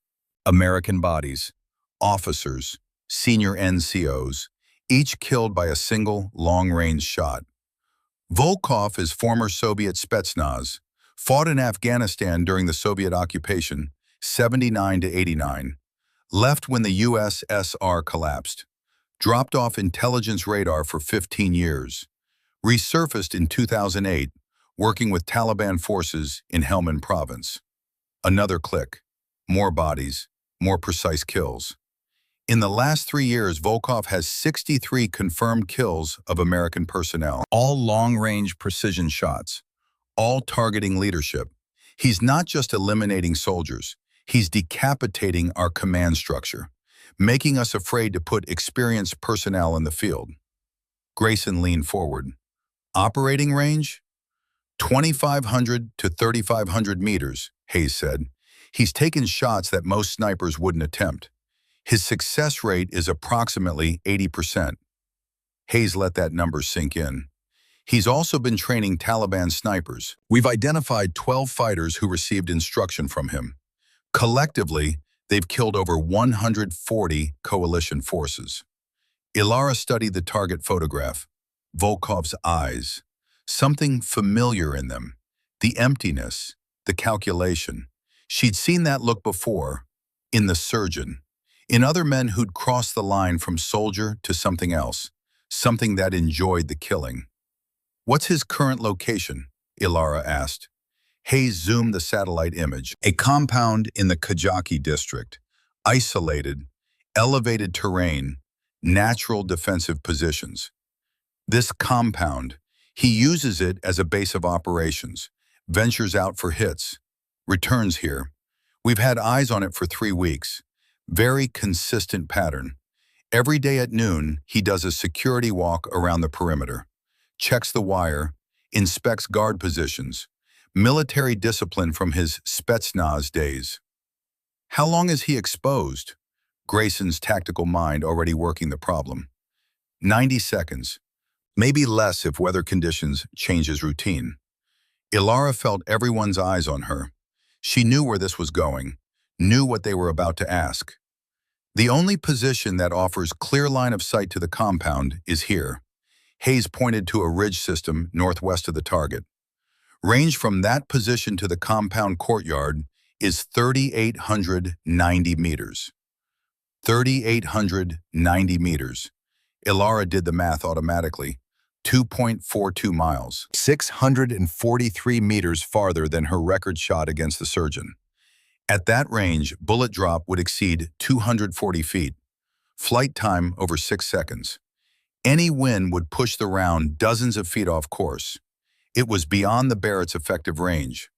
American bodies. Officers. Senior NCOs. Each killed by a single long-range shot. Volkov is former Soviet Spetsnaz. Fought in Afghanistan during the Soviet occupation, 79 to 89. Left when the USSR collapsed. Dropped off intelligence radar for 15 years. Resurfaced in 2008, working with Taliban forces in Helmand province. Another click. More bodies. More precise kills. In the last 3 years, Volkov has 63 confirmed kills of American personnel. All long-range precision shots. All targeting leadership. He's not just eliminating soldiers. He's decapitating our command structure, making us afraid to put experienced personnel in the field. Grayson leaned forward. Operating range? 2,500 to 3,500 meters, Hayes said. He's taken shots that most snipers wouldn't attempt. His success rate is approximately 80%. Hayes let that number sink in. He's also been training Taliban snipers. We've identified 12 fighters who received instruction from him. Collectively, they've killed over 140 coalition forces. Ilara studied the target photograph. Volkov's eyes. Something familiar in them. The emptiness, the calculation. She'd seen that look before, in the surgeon. In other men who'd crossed the line from soldier to something else. Something that enjoyed the killing. "What's his current location?" Ilara asked. Hayes zoomed the satellite image. A compound in the Kajaki district. Isolated, elevated terrain, natural defensive positions. This compound, he uses it as a base of operations, ventures out for hits, returns here. We've had eyes on it for 3 weeks. Very consistent pattern. Every day at noon, he does a security walk around the perimeter. Checks the wire, inspects guard positions, military discipline from his Spetsnaz days. How long is he exposed? Grayson's tactical mind already working the problem. 90 seconds. Maybe less if weather conditions change his routine. Ilara felt everyone's eyes on her. She knew where this was going, knew what they were about to ask. The only position that offers clear line of sight to the compound is here. Hayes pointed to a ridge system northwest of the target. Range from that position to the compound courtyard is 3,890 meters. 3,890 meters. Ilara did the math automatically. 2.42 miles. 643 meters farther than her record shot against the surgeon. At that range, bullet drop would exceed 240 feet. Flight time over 6 seconds. Any wind would push the round dozens of feet off course. It was beyond the Barrett's effective range,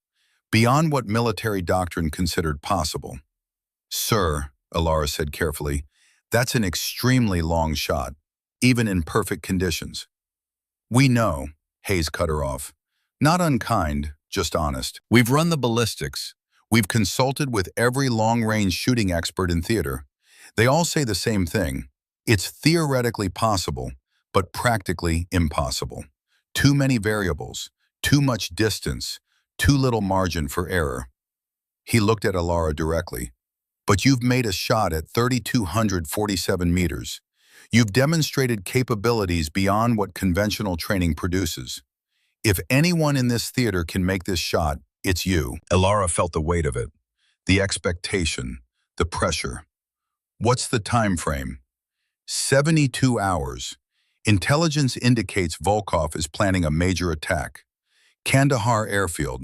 beyond what military doctrine considered possible. "Sir," Ilara said carefully, "that's an extremely long shot, even in perfect conditions." "We know," Hayes cut her off. "Not unkind, just honest. We've run the ballistics. We've consulted with every long-range shooting expert in theater. They all say the same thing. It's theoretically possible, but practically impossible. Too many variables, too much distance, too little margin for error." He looked at Ilara directly. "But you've made a shot at 3,247 meters. You've demonstrated capabilities beyond what conventional training produces. If anyone in this theater can make this shot, it's you." Ilara felt the weight of it, the expectation, the pressure. "What's the time frame?" 72 hours. Intelligence indicates Volkov is planning a major attack. Kandahar airfield.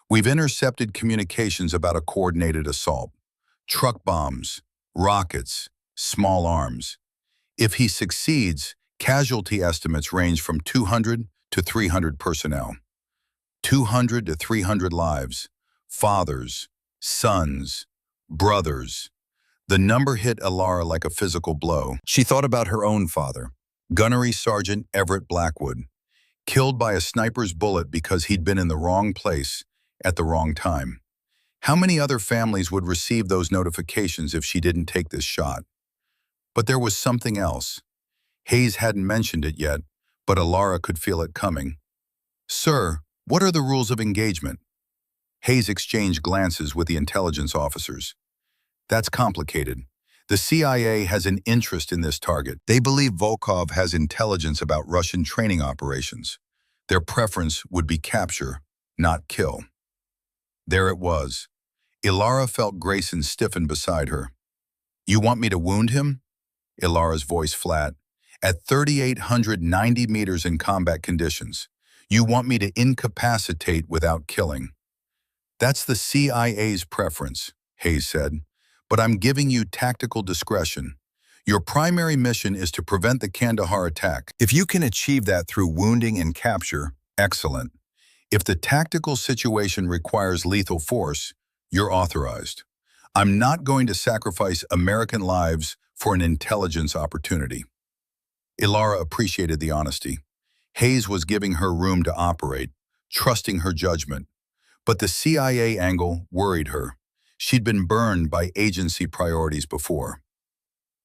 We've intercepted communications about a coordinated assault. Truck bombs, rockets, small arms. If he succeeds, casualty estimates range from 200 to 300 personnel. 200 to 300 lives. Fathers, sons, brothers. The number hit Ilara like a physical blow. She thought about her own father, Gunnery Sergeant Everett Blackwood, killed by a sniper's bullet because he'd been in the wrong place at the wrong time. How many other families would receive those notifications if she didn't take this shot? But there was something else. Hayes hadn't mentioned it yet, but Ilara could feel it coming. "Sir, what are the rules of engagement?" Hayes exchanged glances with the intelligence officers. "That's complicated. The CIA has an interest in this target. They believe Volkov has intelligence about Russian training operations. Their preference would be capture, not kill." There it was. Ilara felt Grayson stiffen beside her. "You want me to wound him?" Ilara's voice flat. "At 3,890 meters in combat conditions, you want me to incapacitate without killing." "That's the CIA's preference," Hayes said. "But I'm giving you tactical discretion. Your primary mission is to prevent the Kandahar attack. If you can achieve that through wounding and capture, excellent. If the tactical situation requires lethal force, you're authorized. I'm not going to sacrifice American lives for an intelligence opportunity." Ilara appreciated the honesty. Hayes was giving her room to operate, trusting her judgment. But the CIA angle worried her. She'd been burned by agency priorities before.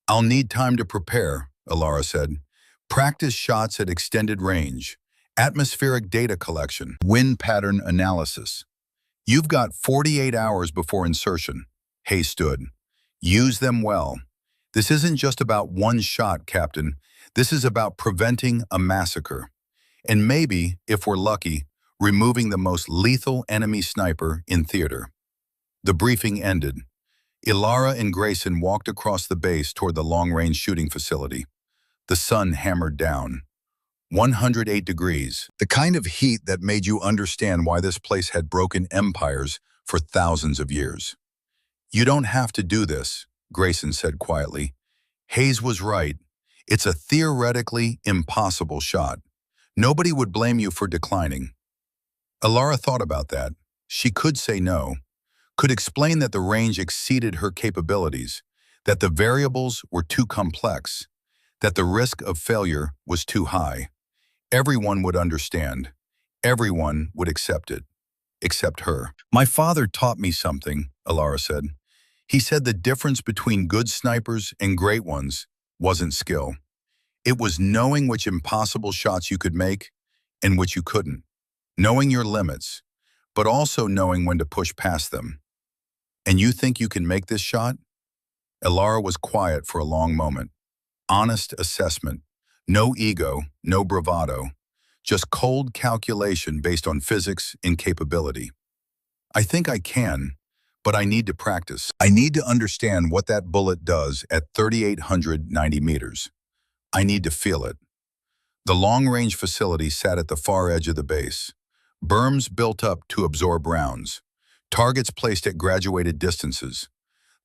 "I'll need time to prepare," Ilara said. "Practice shots at extended range, atmospheric data collection, wind pattern analysis. You've got 48 hours before insertion." Hayes stood. "Use them well. This isn't just about one shot, Captain. This is about preventing a massacre. And maybe, if we're lucky, removing the most lethal enemy sniper in theater." The briefing ended. Ilara and Grayson walked across the base toward the long-range shooting facility. The sun hammered down. 108 degrees, the kind of heat that made you understand why this place had broken empires for thousands of years. "You don't have to do this," Grayson said quietly. Hayes was right. It's a theoretically impossible shot. Nobody would blame you for declining. Ilara thought about that. She could say no, could explain that the range exceeded her capabilities, that the variables were too complex, that the risk of failure was too high. Everyone would understand. Everyone would accept it, except her. "My father taught me something," Ilara said. "He said the difference between good snipers and great ones wasn't skill. It was knowing which impossible shots you could make and which you couldn't. Knowing your limits, but also knowing when to push past them. And you think you can make this shot?" Ilara was quiet for a long moment. Honest assessment. No ego, no bravado. Just cold calculation based on physics and capability. "I think I can, But I need to practice. I need to understand what that bullet does at 3,890 meters. I need to feel it. The long-range facility sat at the far edge of the base. Berms built up to absorb rounds. Targets placed at graduated distances.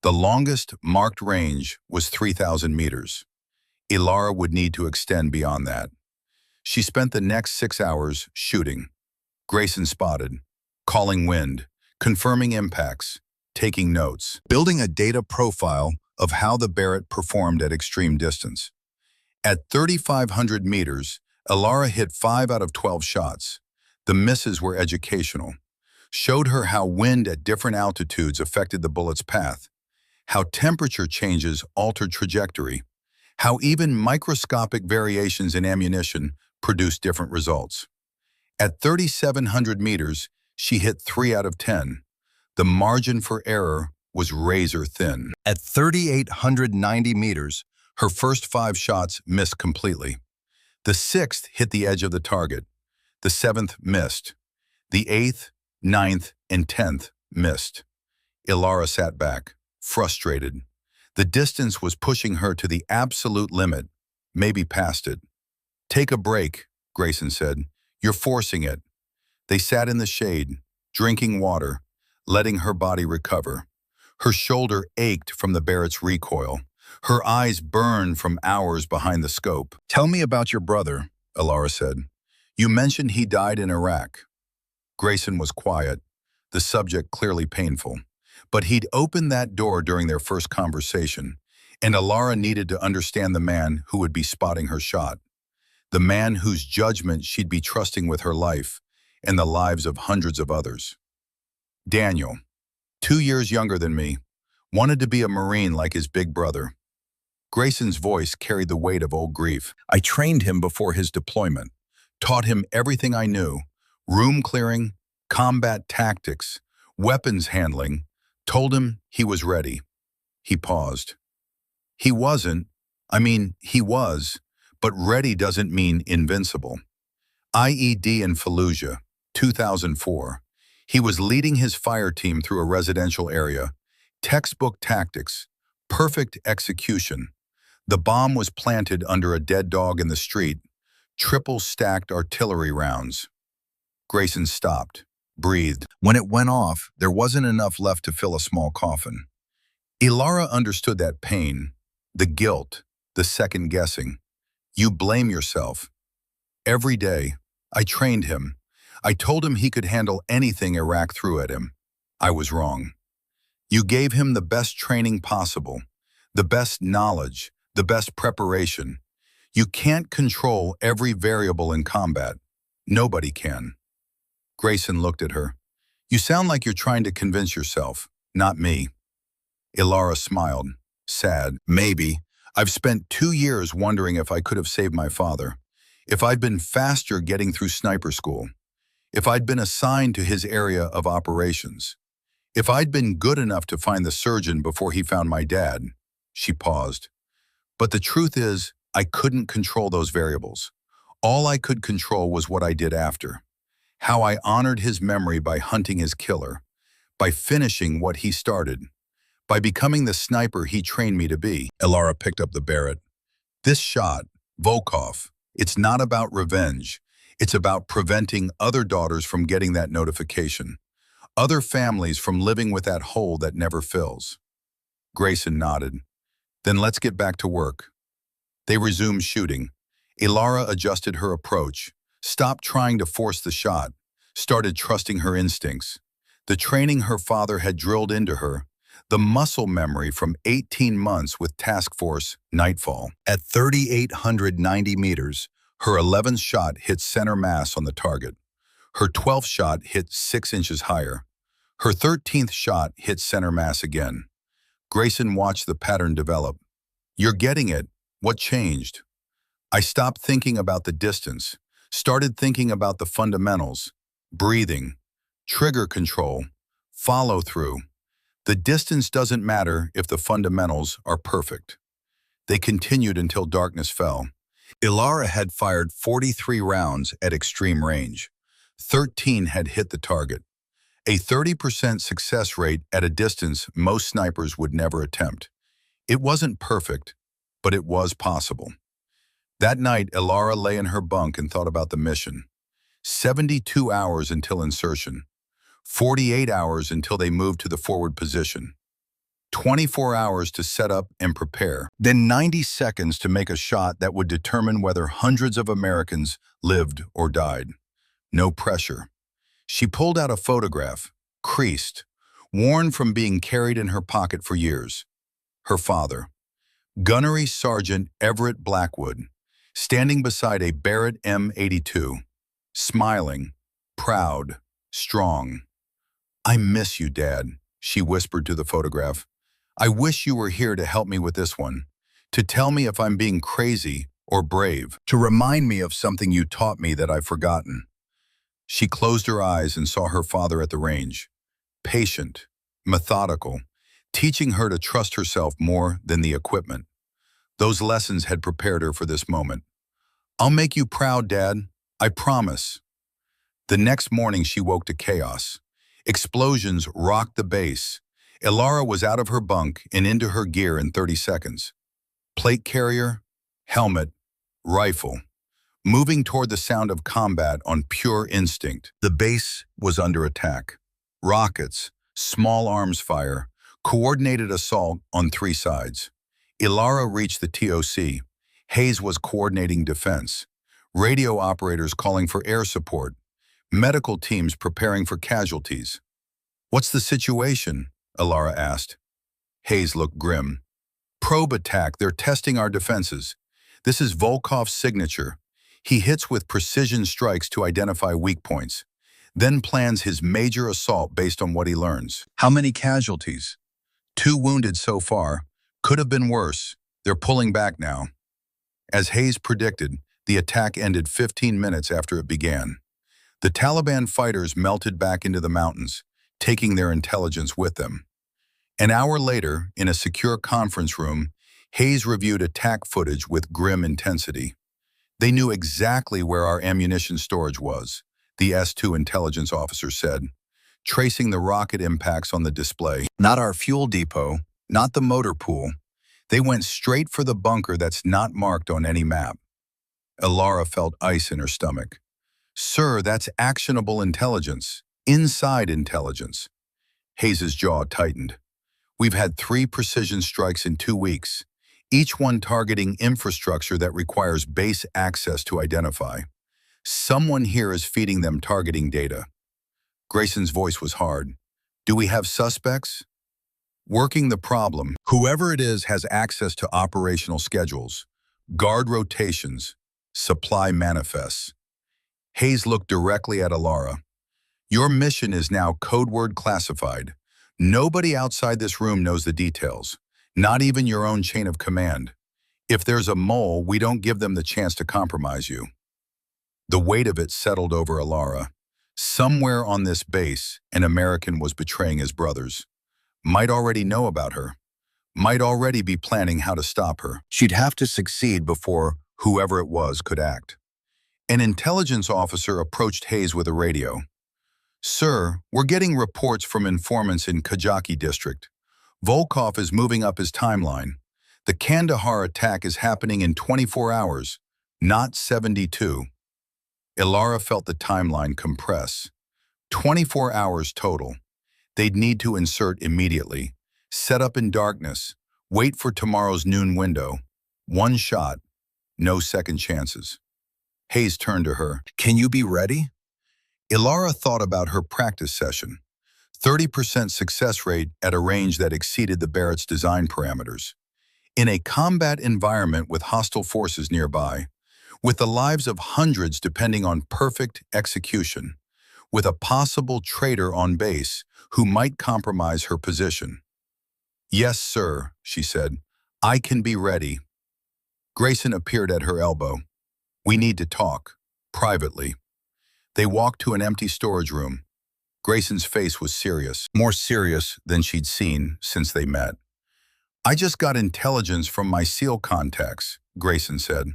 The longest marked range was 3,000 meters. Ilara would need to extend beyond that. She spent the next 6 hours shooting. Grayson spotted, calling wind, confirming impacts, taking notes, building a data profile of how the Barrett performed at extreme distance. At 3,500 meters, Ilara hit 5 out of 12 shots. The misses were educational, showed her how wind at different altitudes affected the bullet's path, how temperature changes altered trajectory, how even microscopic variations in ammunition produce different results. At 3,700 meters, she hit 3 out of 10. The margin for error was razor thin. At 3,890 meters, her first 5 shots missed completely. The 6th hit the edge of the target. The 7th missed. The 8th, 9th, and 10th missed. Ilara sat back, frustrated. The distance was pushing her to the absolute limit, maybe past it. "Take a break," Grayson said. "You're forcing it." They sat in the shade, drinking water, letting her body recover. Her shoulder ached from the Barrett's recoil. Her eyes burned from hours behind the scope. "Tell me about your brother," Ilara said. "You mentioned he died in Iraq." Grayson was quiet, the subject clearly painful. But he'd opened that door during their first conversation, and Ilara needed to understand the man who would be spotting her shot, the man whose judgment she'd be trusting with her life and the lives of hundreds of others. "Daniel, 2 years younger than me, wanted to be a Marine like his big brother." Grayson's voice carried the weight of old grief. "I trained him before his deployment, taught him everything I knew, room clearing, combat tactics, weapons handling, told him he was ready." He paused. "He wasn't. He was, but ready doesn't mean invincible." IED in Fallujah, 2004. He was leading his fire team through a residential area. Textbook tactics, perfect execution. The bomb was planted under a dead dog in the street, triple stacked artillery rounds. Grayson stopped, breathed. When it went off, there wasn't enough left to fill a small coffin. Ilara understood that pain, the guilt, the second guessing. You blame yourself. Every day, I trained him. I told him he could handle anything Iraq threw at him. I was wrong. You gave him the best training possible, the best knowledge, the best preparation. You can't control every variable in combat. Nobody can. Grayson looked at her. "You sound like you're trying to convince yourself, not me." Ilara smiled, sad. "Maybe. I've spent 2 years wondering if I could have saved my father, if I'd been faster getting through sniper school, if I'd been assigned to his area of operations, if I'd been good enough to find the surgeon before he found my dad." She paused. "But the truth is, I couldn't control those variables. All I could control was what I did after. How I honored his memory by hunting his killer, by finishing what he started, by becoming the sniper he trained me to be." Ilara picked up the Barrett. "This shot, Volkov, it's not about revenge. It's about preventing other daughters from getting that notification, other families from living with that hole that never fills." Grayson nodded. "Then let's get back to work." They resumed shooting. Ilara adjusted her approach, stopped trying to force the shot, started trusting her instincts. The training her father had drilled into her, the muscle memory from 18 months with Task Force Nightfall. At 3,890 meters, her 11th shot hit center mass on the target. Her 12th shot hit 6 inches higher. Her 13th shot hit center mass again. Grayson watched the pattern develop. "You're getting it. What changed?" "I stopped thinking about the distance, started thinking about the fundamentals, breathing, trigger control, follow through. The distance doesn't matter if the fundamentals are perfect." They continued until darkness fell. Ilara had fired 43 rounds at extreme range. 13 had hit the target. a 30% success rate at a distance most snipers would never attempt. It wasn't perfect, but it was possible. That night, Elara lay in her bunk and thought about the mission. 72 hours until insertion, 48 hours until they moved to the forward position, 24 hours to set up and prepare, then 90 seconds to make a shot that would determine whether hundreds of Americans lived or died. No pressure. She pulled out a photograph, creased, worn from being carried in her pocket for years. Her father, Gunnery Sergeant Everett Blackwood, standing beside a Barrett M82, smiling, proud, strong. "I miss you, Dad," she whispered to the photograph. "I wish you were here to help me with this one, to tell me if I'm being crazy or brave, to remind me of something you taught me that I've forgotten." She closed her eyes and saw her father at the range, patient, methodical, teaching her to trust herself more than the equipment. Those lessons had prepared her for this moment. "I'll make you proud, Dad. I promise." The next morning she woke to chaos. Explosions rocked the base. Elara was out of her bunk and into her gear in 30 seconds. Plate carrier, helmet, rifle, moving toward the sound of combat on pure instinct. The base was under attack. Rockets, small arms fire, coordinated assault on 3 sides. Elara reached the TOC. Hayes was coordinating defense. Radio operators calling for air support. Medical teams preparing for casualties. "What's the situation?" Elara asked. Hayes looked grim. "Probe attack, they're testing our defenses. This is Volkov's signature. He hits with precision strikes to identify weak points, then plans his major assault based on what he learns." "How many casualties?" "2 wounded so far. Could have been worse. They're pulling back now." As Hayes predicted, the attack ended 15 minutes after it began. The Taliban fighters melted back into the mountains, taking their intelligence with them. An hour later, in a secure conference room, Hayes reviewed attack footage with grim intensity. "They knew exactly where our ammunition storage was," the S2 intelligence officer said, tracing the rocket impacts on the display. "Not our fuel depot, not the motor pool. They went straight for the bunker that's not marked on any map." Elara felt ice in her stomach. "Sir, that's actionable intelligence, inside intelligence." Hayes' jaw tightened. "We've had 3 precision strikes in 2 weeks, each one targeting infrastructure that requires base access to identify. Someone here is feeding them targeting data." Grayson's voice was hard. "Do we have suspects?" "Working the problem. Whoever it is has access to operational schedules, guard rotations, supply manifests." Hayes looked directly at Elara. "Your mission is now code word classified. Nobody outside this room knows the details, not even your own chain of command. If there's a mole, we don't give them the chance to compromise you." The weight of it settled over Elara. Somewhere on this base, an American was betraying his brothers. Might already know about her. Might already be planning how to stop her. She'd have to succeed before whoever it was could act. An intelligence officer approached Hayes with a radio. "Sir, we're getting reports from informants in Kajaki district. Volkov is moving up his timeline. The Kandahar attack is happening in 24 hours, not 72. Elara felt the timeline compress. 24 hours total. They'd need to insert immediately, set up in darkness, wait for tomorrow's noon window. 1 shot, no second chances. Hayes turned to her. "Can you be ready?" Elara thought about her practice session. 30% success rate at a range that exceeded the Barrett's design parameters. In a combat environment with hostile forces nearby, with the lives of hundreds depending on perfect execution, with a possible traitor on base who might compromise her position. "Yes, sir," she said. "I can be ready." Grayson appeared at her elbow. "We need to talk, privately." They walked to an empty storage room. Grayson's face was serious, more serious than she'd seen since they met. "I just got intelligence from my SEAL contacts," Grayson said,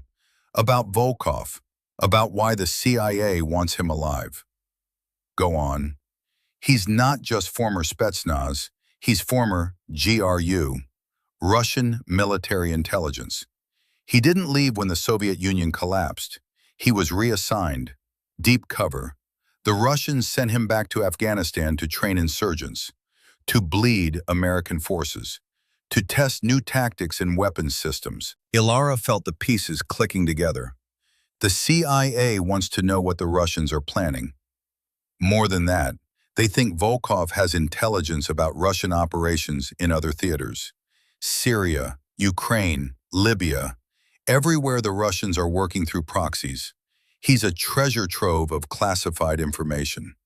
"about Volkov, about why the CIA wants him alive." "Go on." He's not just former Spetsnaz, he's former GRU, Russian military intelligence. He didn't leave when the Soviet Union collapsed. He was reassigned. Deep cover. The Russians sent him back to Afghanistan to train insurgents, to bleed American forces, to test new tactics and weapons systems. Ilara felt the pieces clicking together. The CIA wants to know what the Russians are planning. More than that, they think Volkov has intelligence about Russian operations in other theaters. Syria, Ukraine, Libya, everywhere the Russians are working through proxies. He's a treasure trove of classified information.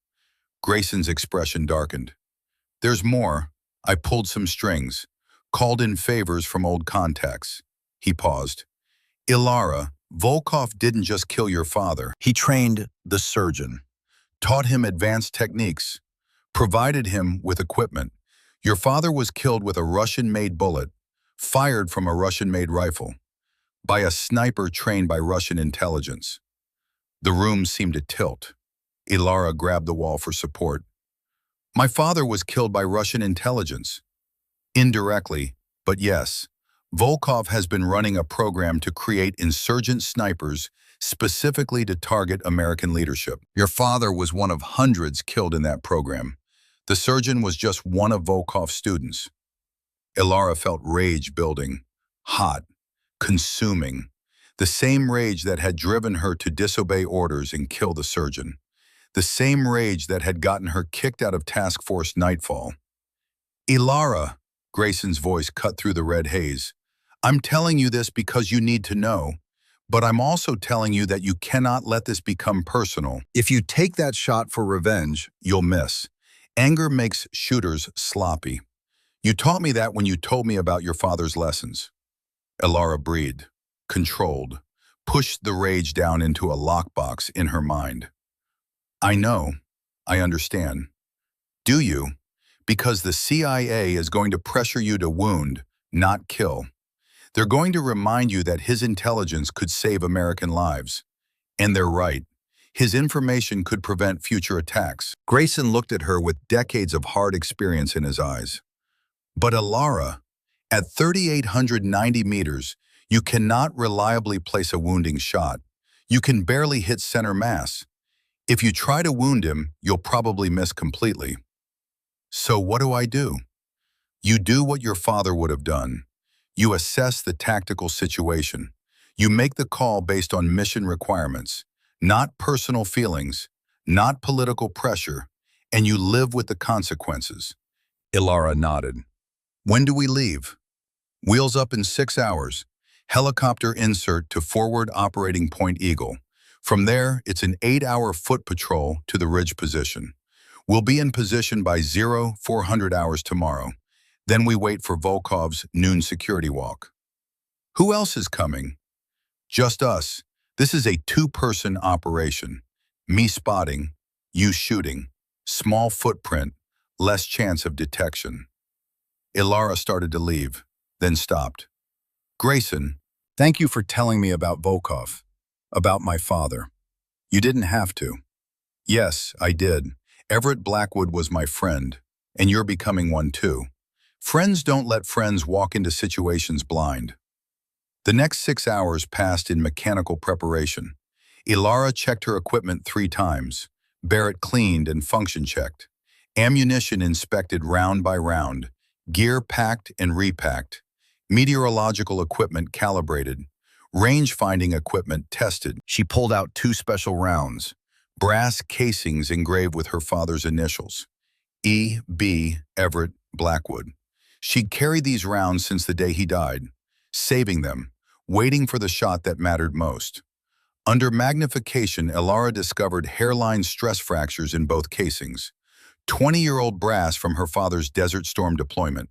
Grayson's expression darkened. There's more. I pulled some strings, called in favors from old contacts. He paused. Ilara, Volkov didn't just kill your father. He trained the surgeon, taught him advanced techniques, provided him with equipment. Your father was killed with a Russian-made bullet, fired from a Russian-made rifle, by a sniper trained by Russian intelligence. The room seemed to tilt. Ilara grabbed the wall for support. My father was killed by Russian intelligence. Indirectly, but yes, Volkov has been running a program to create insurgent snipers specifically to target American leadership. Your father was one of hundreds killed in that program. The surgeon was just one of Volkov's students. Ilara felt rage building, hot, consuming, the same rage that had driven her to disobey orders and kill the surgeon, the same rage that had gotten her kicked out of Task Force Nightfall. Ilara, Grayson's voice cut through the red haze, I'm telling you this because you need to know, but I'm also telling you that you cannot let this become personal. If you take that shot for revenge, you'll miss. Anger makes shooters sloppy. You taught me that when you told me about your father's lessons. Ilara breathed, controlled, pushed the rage down into a lockbox in her mind. I know. I understand. Do you? Because the CIA is going to pressure you to wound, not kill. They're going to remind you that his intelligence could save American lives. And they're right. His information could prevent future attacks. Grayson looked at her with decades of hard experience in his eyes. But Ilara, at 3,890 meters, you cannot reliably place a wounding shot. You can barely hit center mass. If you try to wound him, you'll probably miss completely. So what do? You do what your father would have done. You assess the tactical situation. You make the call based on mission requirements, not personal feelings, not political pressure, and you live with the consequences. Ilara nodded. When do we leave? Wheels up in 6 hours. Helicopter insert to forward operating Point Eagle. From there, it's an 8-hour foot patrol to the ridge position. We'll be in position by 0400 hours tomorrow. Then we wait for Volkov's noon security walk. Who else is coming? Just us. This is a 2-person operation. Me spotting, you shooting. Small footprint, less chance of detection. Ilara started to leave, then stopped. Grayson, thank you for telling me about Volkov, about my father. You didn't have to. Yes, I did. Everett Blackwood was my friend, and you're becoming one too. Friends don't let friends walk into situations blind. The next 6 hours passed in mechanical preparation. Ilara checked her equipment 3 times. Barrett cleaned and function checked. Ammunition inspected round by round. Gear packed and repacked. Meteorological equipment calibrated. Range-finding equipment tested. She pulled out 2 special rounds. Brass casings engraved with her father's initials. E.B. Everett Blackwood. She'd carried these rounds since the day he died, saving them, waiting for the shot that mattered most. Under magnification, Ilara discovered hairline stress fractures in both casings. 20-year-old brass from her father's Desert Storm deployment.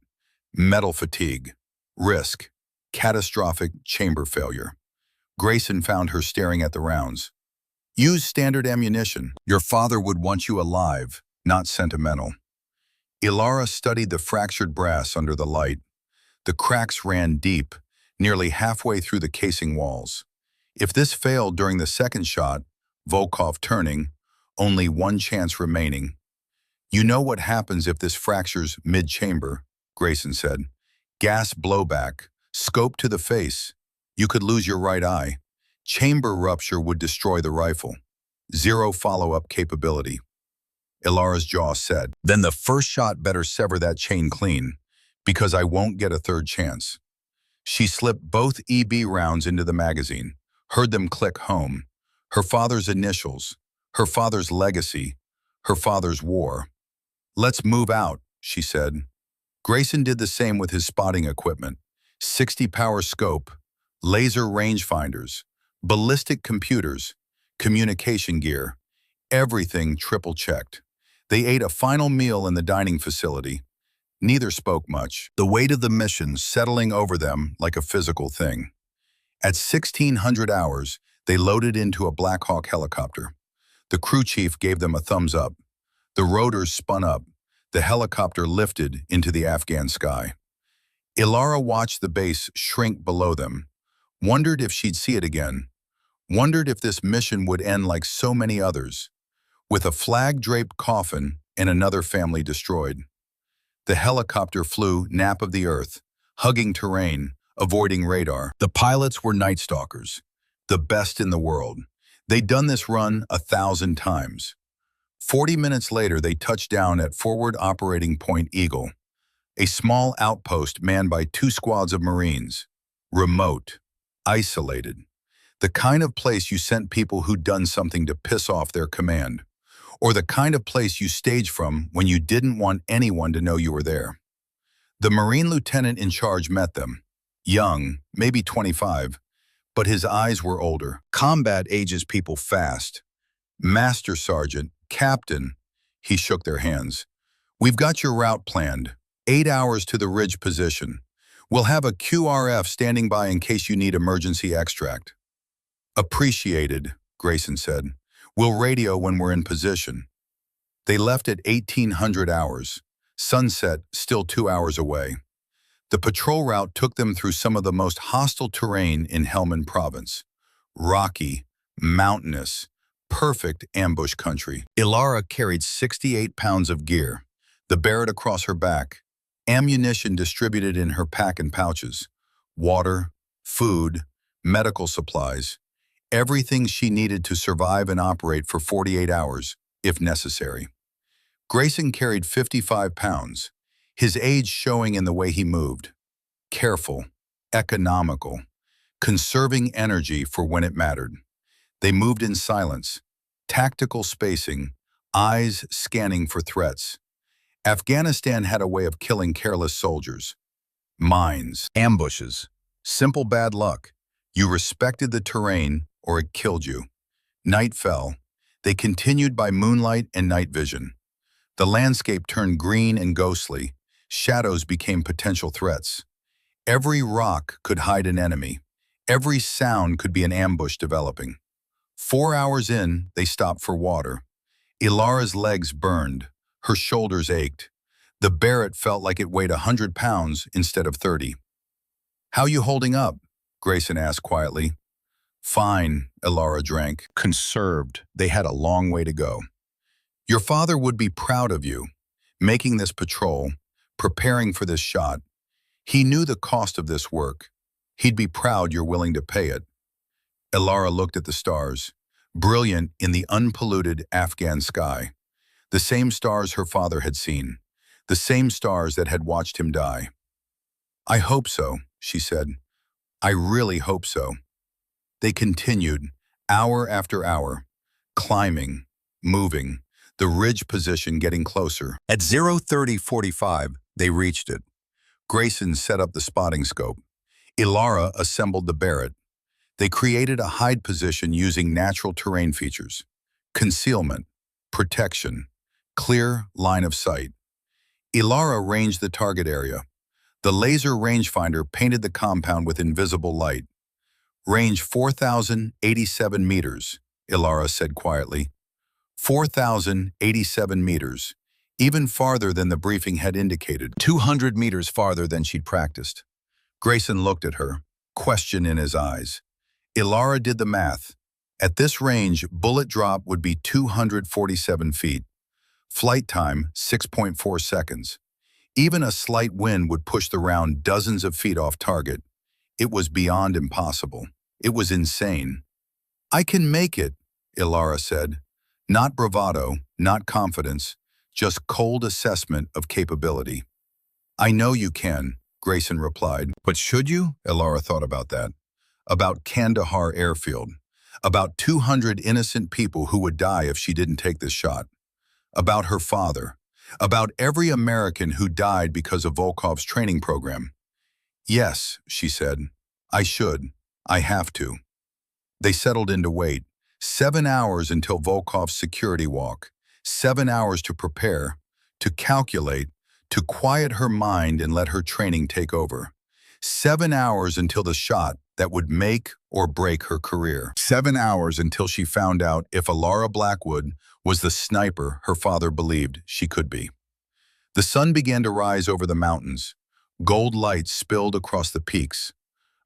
Metal fatigue. Risk. Catastrophic chamber failure. Grayson found her staring at the rounds. Use standard ammunition. Your father would want you alive, not sentimental. Ilara studied the fractured brass under the light. The cracks ran deep, nearly halfway through the casing walls. If this failed during the second shot, Volkov turning, only one chance remaining. You know what happens if this fractures mid-chamber, Grayson said. Gas blowback, scope to the face. You could lose your right eye. Chamber rupture would destroy the rifle. Zero follow-up capability. Ilara's jaw said. Then the first shot better sever that chain clean, because I won't get a third chance. She slipped both EB rounds into the magazine, heard them click home. Her father's initials, her father's legacy, her father's war. Let's move out, she said. Grayson did the same with his spotting equipment. 60-power scope, laser rangefinders, ballistic computers, communication gear. Everything triple-checked. They ate a final meal in the dining facility. Neither spoke much, the weight of the mission settling over them like a physical thing. At 1600 hours, they loaded into a Black Hawk helicopter. The crew chief gave them a thumbs up. The rotors spun up. The helicopter lifted into the Afghan sky. Ilara watched the base shrink below them, wondered if she'd see it again, wondered if this mission would end like so many others, with a flag-draped coffin and another family destroyed. The helicopter flew nap of the earth, hugging terrain, avoiding radar. The pilots were night stalkers, the best in the world. They'd done this run 1,000 times. 40 minutes later, they touched down at Forward Operating Point Eagle, a small outpost manned by 2 squads of Marines. Remote, isolated. The kind of place you sent people who'd done something to piss off their command, or the kind of place you staged from when you didn't want anyone to know you were there. The Marine lieutenant in charge met them, young, maybe 25, but his eyes were older. Combat ages people fast. Master Sergeant, Captain, he shook their hands. We've got your route planned, 8 hours to the ridge position. We'll have a QRF standing by in case you need emergency extract. Appreciated, Grayson said. We'll radio when we're in position. They left at 1800 hours. Sunset still 2 hours away. The patrol route took them through some of the most hostile terrain in Helmand Province. Rocky, mountainous, perfect ambush country. Ilara carried 68 pounds of gear, the Barrett across her back, ammunition distributed in her pack and pouches, water, food, medical supplies, everything she needed to survive and operate for 48 hours, if necessary. Grayson carried 55 pounds, his age showing in the way he moved. Careful, economical, conserving energy for when it mattered. They moved in silence, tactical spacing, eyes scanning for threats. Afghanistan had a way of killing careless soldiers. Mines, ambushes, simple bad luck. You respected the terrain or it killed you. Night fell. They continued by moonlight and night vision. The landscape turned green and ghostly. Shadows became potential threats. Every rock could hide an enemy. Every sound could be an ambush developing. 4 hours in, they stopped for water. Ilara's legs burned. Her shoulders ached. The Barrett felt like it weighed 100 pounds instead of 30. How you holding up? Grayson asked quietly. Fine, Ilara drank. Conserved. They had a long way to go. Your father would be proud of you, making this patrol, preparing for this shot. He knew the cost of this work. He'd be proud you're willing to pay it. Ilara looked at the stars, brilliant in the unpolluted Afghan sky. The same stars her father had seen, the same stars that had watched him die. I hope so, she said. I really hope so. They continued, hour after hour, climbing, moving, the ridge position getting closer. At 0:30:45, they reached it. Grayson set up the spotting scope. Ilara assembled the Barrett. They created a hide position using natural terrain features. Concealment, protection, clear line of sight. Ilara ranged the target area. The laser rangefinder painted the compound with invisible light. Range 4,087 meters, Ilara said quietly. 4,087 meters, even farther than the briefing had indicated, 200 meters farther than she'd practiced. Grayson looked at her, question in his eyes. Ilara did the math. At this range, bullet drop would be 247 feet. Flight time, 6.4 seconds. Even a slight wind would push the round dozens of feet off target. It was beyond impossible. It was insane. "I can make it," Ilara said. Not bravado, not confidence, just cold assessment of capability. "I know you can," Grayson replied. "But should you?" Ilara thought about that. About Kandahar airfield. About 200 innocent people who would die if she didn't take this shot. About her father. About every American who died because of Volkov's training program. "Yes," she said. "I should. I have to." They settled in to wait. 7 hours until Volkov's security walk. 7 hours to prepare, to calculate, to quiet her mind and let her training take over. 7 hours until the shot that would make or break her career. 7 hours until she found out if Ilara Blackwood was the sniper her father believed she could be. The sun began to rise over the mountains. Gold light spilled across the peaks.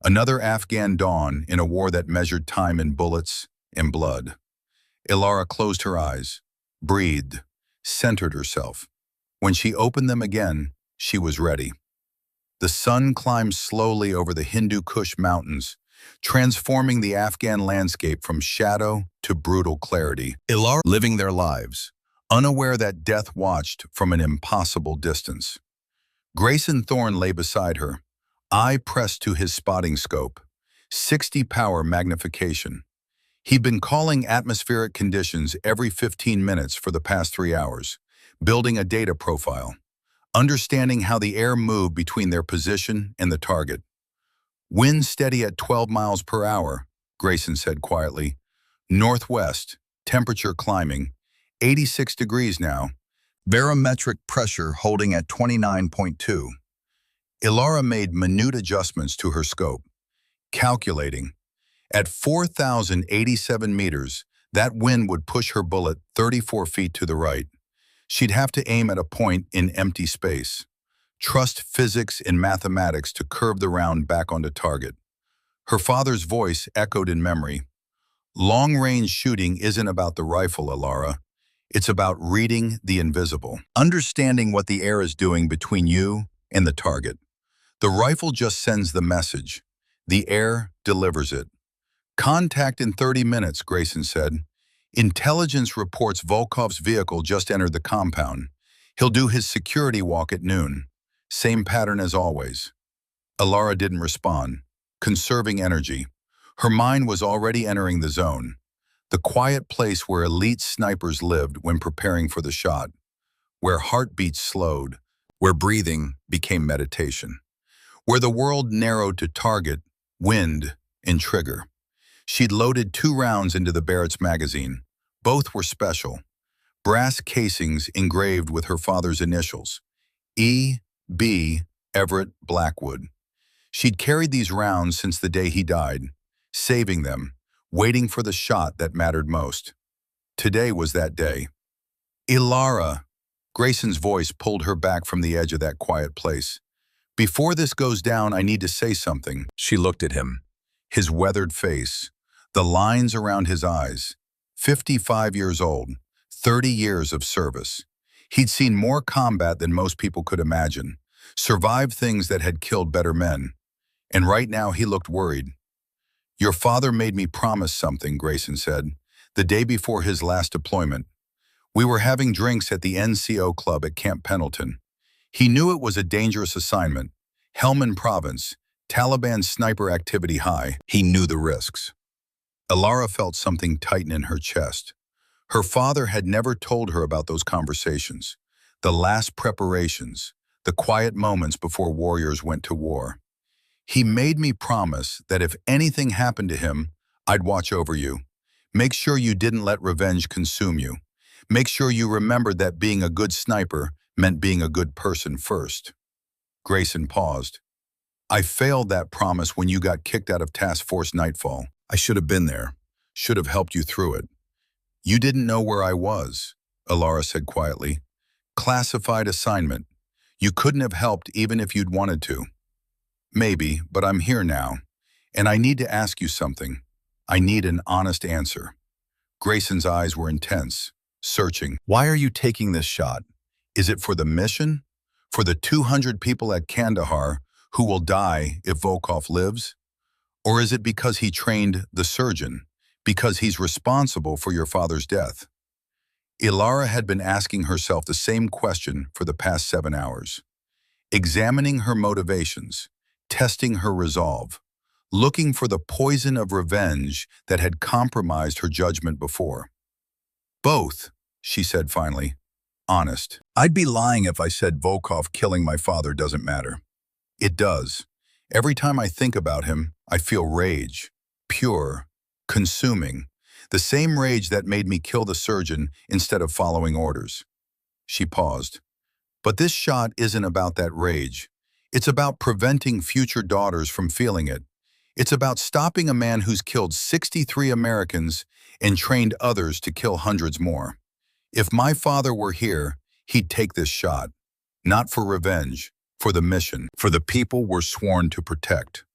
Another Afghan dawn in a war that measured time in bullets and blood. Ilara closed her eyes, breathed, centered herself. When she opened them again, she was ready. The sun climbed slowly over the Hindu Kush mountains, transforming the Afghan landscape from shadow to brutal clarity. Ilara living their lives, unaware that death watched from an impossible distance. Grayson Thorne lay beside her, eye pressed to his spotting scope, 60 power magnification. He'd been calling atmospheric conditions every 15 minutes for the past 3 hours, building a data profile, understanding how the air moved between their position and the target. "Wind steady at 12 miles per hour, Grayson said quietly. "Northwest, temperature climbing, 86 degrees now. Barometric pressure holding at 29.2. Ilara made minute adjustments to her scope, calculating. At 4,087 meters, that wind would push her bullet 34 feet to the right. She'd have to aim at a point in empty space. Trust physics and mathematics to curve the round back onto target. Her father's voice echoed in memory. "Long-range shooting isn't about the rifle, Ilara. It's about reading the invisible, understanding what the air is doing between you and the target. The rifle just sends the message. The air delivers it." "Contact in 30 minutes, Grayson said. "Intelligence reports Volkov's vehicle just entered the compound. He'll do his security walk at noon. Same pattern as always." Ilara didn't respond, conserving energy. Her mind was already entering the zone, the quiet place where elite snipers lived when preparing for the shot, where heartbeats slowed, where breathing became meditation, where the world narrowed to target, wind, and trigger. She'd loaded 2 rounds into the Barrett's magazine. Both were special. Brass casings engraved with her father's initials. E. B. Everett Blackwood. She'd carried these rounds since the day he died, saving them, waiting for the shot that mattered most. Today was that day. "Ilara," Grayson's voice pulled her back from the edge of that quiet place. "Before this goes down, I need to say something." She looked at him. His weathered face, the lines around his eyes. 55 years old, 30 years of service. He'd seen more combat than most people could imagine, survived things that had killed better men. And right now he looked worried. "Your father made me promise something," Grayson said, "the day before his last deployment. We were having drinks at the NCO club at Camp Pendleton. He knew it was a dangerous assignment. Helmand Province, Taliban sniper activity high. He knew the risks." Ilara felt something tighten in her chest. Her father had never told her about those conversations, the last preparations, the quiet moments before warriors went to war. "He made me promise that if anything happened to him, I'd watch over you. Make sure you didn't let revenge consume you. Make sure you remembered that being a good sniper meant being a good person first." Grayson paused. "I failed that promise when you got kicked out of Task Force Nightfall. I should have been there, should have helped you through it." "You didn't know where I was," Ilara said quietly. "Classified assignment. You couldn't have helped even if you'd wanted to." "Maybe, but I'm here now, and I need to ask you something. I need an honest answer." Grayson's eyes were intense. searching. Why are you taking this shot? Is it for the mission? For the 200 people at Kandahar who will die if Volkov lives? Or is it because he trained the surgeon, because he's responsible for your father's death? Ilara had been asking herself the same question for the past 7 hours, examining her motivations, testing her resolve, looking for the poison of revenge that had compromised her judgment before. Both, she said finally, honest. I'd be lying if I said Volkov killing my father doesn't matter. It does. Every time I think about him, I feel rage, pure, consuming, the same rage that made me kill the surgeon instead of following orders. She paused. But this shot isn't about that rage. It's about preventing future daughters from feeling it. It's about stopping a man who's killed 63 Americans and trained others to kill hundreds more. If my father were here, he'd take this shot. Not for revenge, for the mission, for the people we're sworn to protect.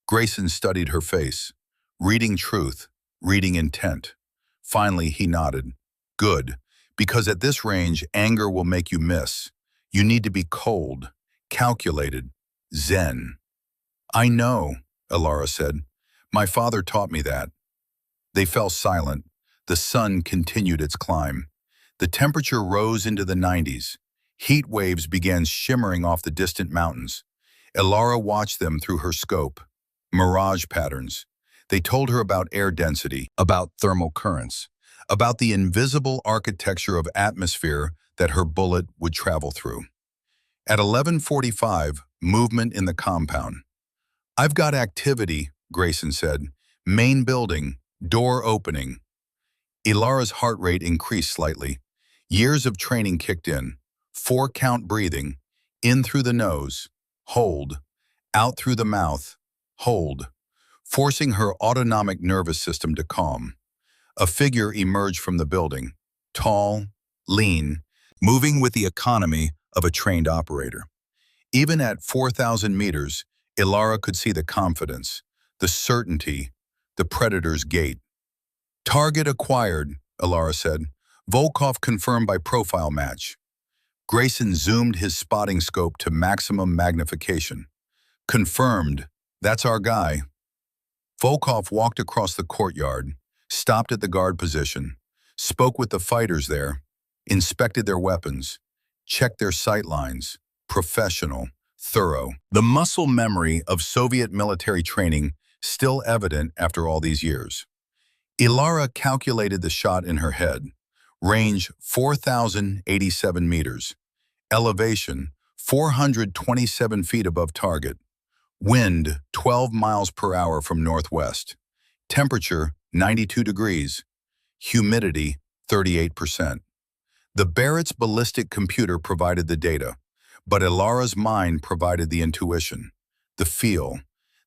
Grayson studied her face, reading truth, reading intent. Finally, he nodded. Good, because at this range, anger will make you miss. You need to be cold, calculated, zen. I know, Ilara said. My father taught me that. They fell silent. The sun continued its climb. The temperature rose into the 90s. Heat waves began shimmering off the distant mountains. Ilara watched them through her scope. Mirage patterns. They told her about air density, about thermal currents, about the invisible architecture of atmosphere that her bullet would travel through. At 11:45, movement in the compound. I've got activity, Grayson said. Main building, door opening. Ilara's heart rate increased slightly. Years of training kicked in. 4-count breathing, in through the nose, hold, out through the mouth, hold, forcing her autonomic nervous system to calm. A figure emerged from the building, tall, lean, moving with the economy of a trained operator. Even at 4,000 meters, Ilara could see the confidence, the certainty, the predator's gait. Target acquired, Ilara said. Volkov confirmed by profile match. Grayson zoomed his spotting scope to maximum magnification. Confirmed. That's our guy. Volkov walked across the courtyard, stopped at the guard position, spoke with the fighters there, inspected their weapons, checked their sight lines. Professional, thorough. The muscle memory of Soviet military training still evident after all these years. Ilara calculated the shot in her head. Range 4,087 meters. Elevation 427 feet above target. Wind 12 miles per hour from northwest. Temperature 92 degrees. Humidity 38%. The Barrett's ballistic computer provided the data, but Ilara's mind provided the intuition, the feel,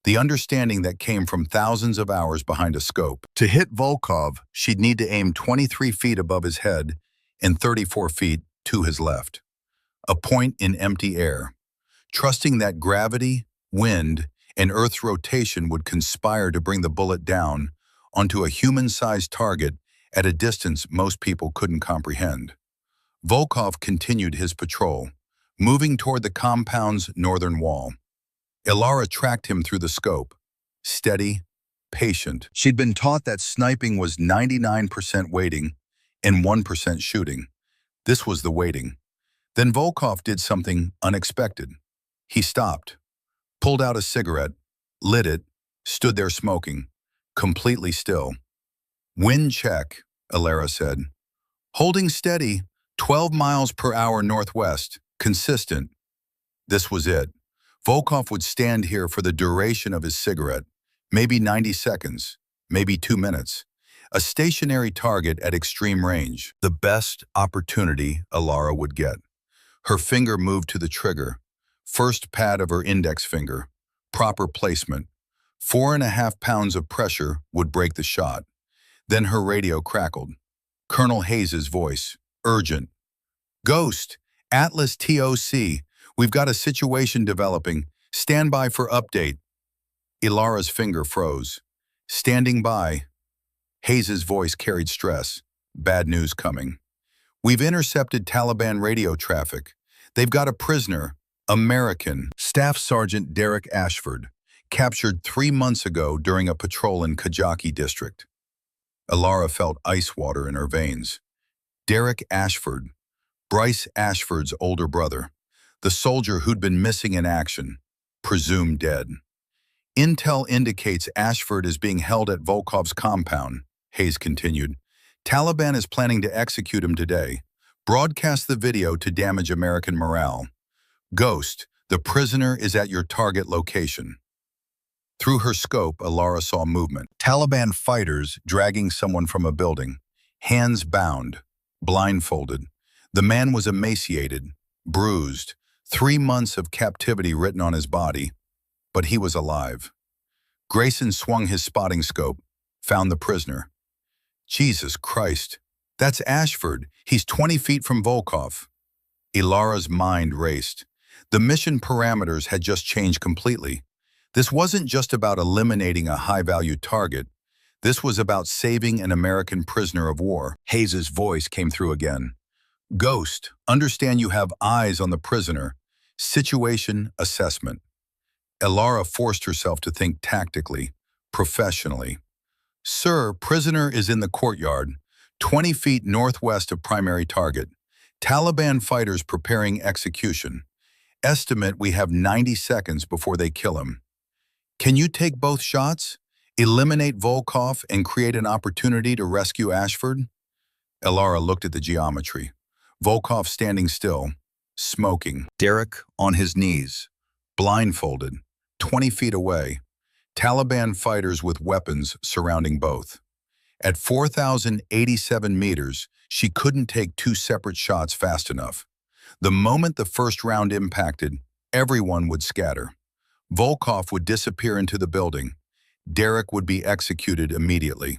the understanding that came from thousands of hours behind a scope. To hit Volkov, she'd need to aim 23 feet above his head and 34 feet to his left. A point in empty air, trusting that gravity, wind, and Earth's rotation would conspire to bring the bullet down onto a human-sized target at a distance most people couldn't comprehend. Volkov continued his patrol, moving toward the compound's northern wall. Ilara tracked him through the scope, steady, patient. She'd been taught that sniping was 99% waiting and 1% shooting. This was the waiting. Then Volkov did something unexpected. He stopped, pulled out a cigarette, lit it, stood there smoking, completely still. Wind check, Ilara said. Holding steady, 12 miles per hour northwest, consistent. This was it. Volkov would stand here for the duration of his cigarette, maybe 90 seconds, maybe 2 minutes. A stationary target at extreme range, the best opportunity Ilara would get. Her finger moved to the trigger, first pad of her index finger, proper placement. 4.5 pounds of pressure would break the shot. Then her radio crackled. Colonel Hayes's voice, urgent. Ghost, Atlas TOC, we've got a situation developing. Stand by for update. Ilara's finger froze. Standing by. Hayes's voice carried stress. Bad news coming. We've intercepted Taliban radio traffic. They've got a prisoner, American, Staff Sergeant Derek Ashford, captured 3 months ago during a patrol in Kajaki district. Alara felt ice water in her veins. Derek Ashford, Bryce Ashford's older brother, the soldier who'd been missing in action, presumed dead. Intel indicates Ashford is being held at Volkov's compound, Hayes continued. Taliban is planning to execute him today. Broadcast the video to damage American morale. Ghost, the prisoner is at your target location. Through her scope, Alara saw movement. Taliban fighters dragging someone from a building, hands bound, blindfolded. The man was emaciated, bruised, 3 months of captivity written on his body, but he was alive. Grayson swung his spotting scope, found the prisoner. Jesus Christ, that's Ashford. He's 20 feet from Volkov. Ilara's mind raced. The mission parameters had just changed completely. This wasn't just about eliminating a high-value target. This was about saving an American prisoner of war. Hayes's voice came through again. Ghost, understand you have eyes on the prisoner. Situation assessment. Ilara forced herself to think tactically, professionally. Sir, prisoner is in the courtyard, 20 feet northwest of primary target. Taliban fighters preparing execution. Estimate we have 90 seconds before they kill him. Can you take both shots? Eliminate Volkov and create an opportunity to rescue Ashford? Ilara looked at the geometry. Volkov standing still, smoking. Derek on his knees, blindfolded, 20 feet away. Taliban fighters with weapons surrounding both. At 4,087 meters, she couldn't take 2 separate shots fast enough. The moment the first round impacted, everyone would scatter. Volkov would disappear into the building. Derek would be executed immediately.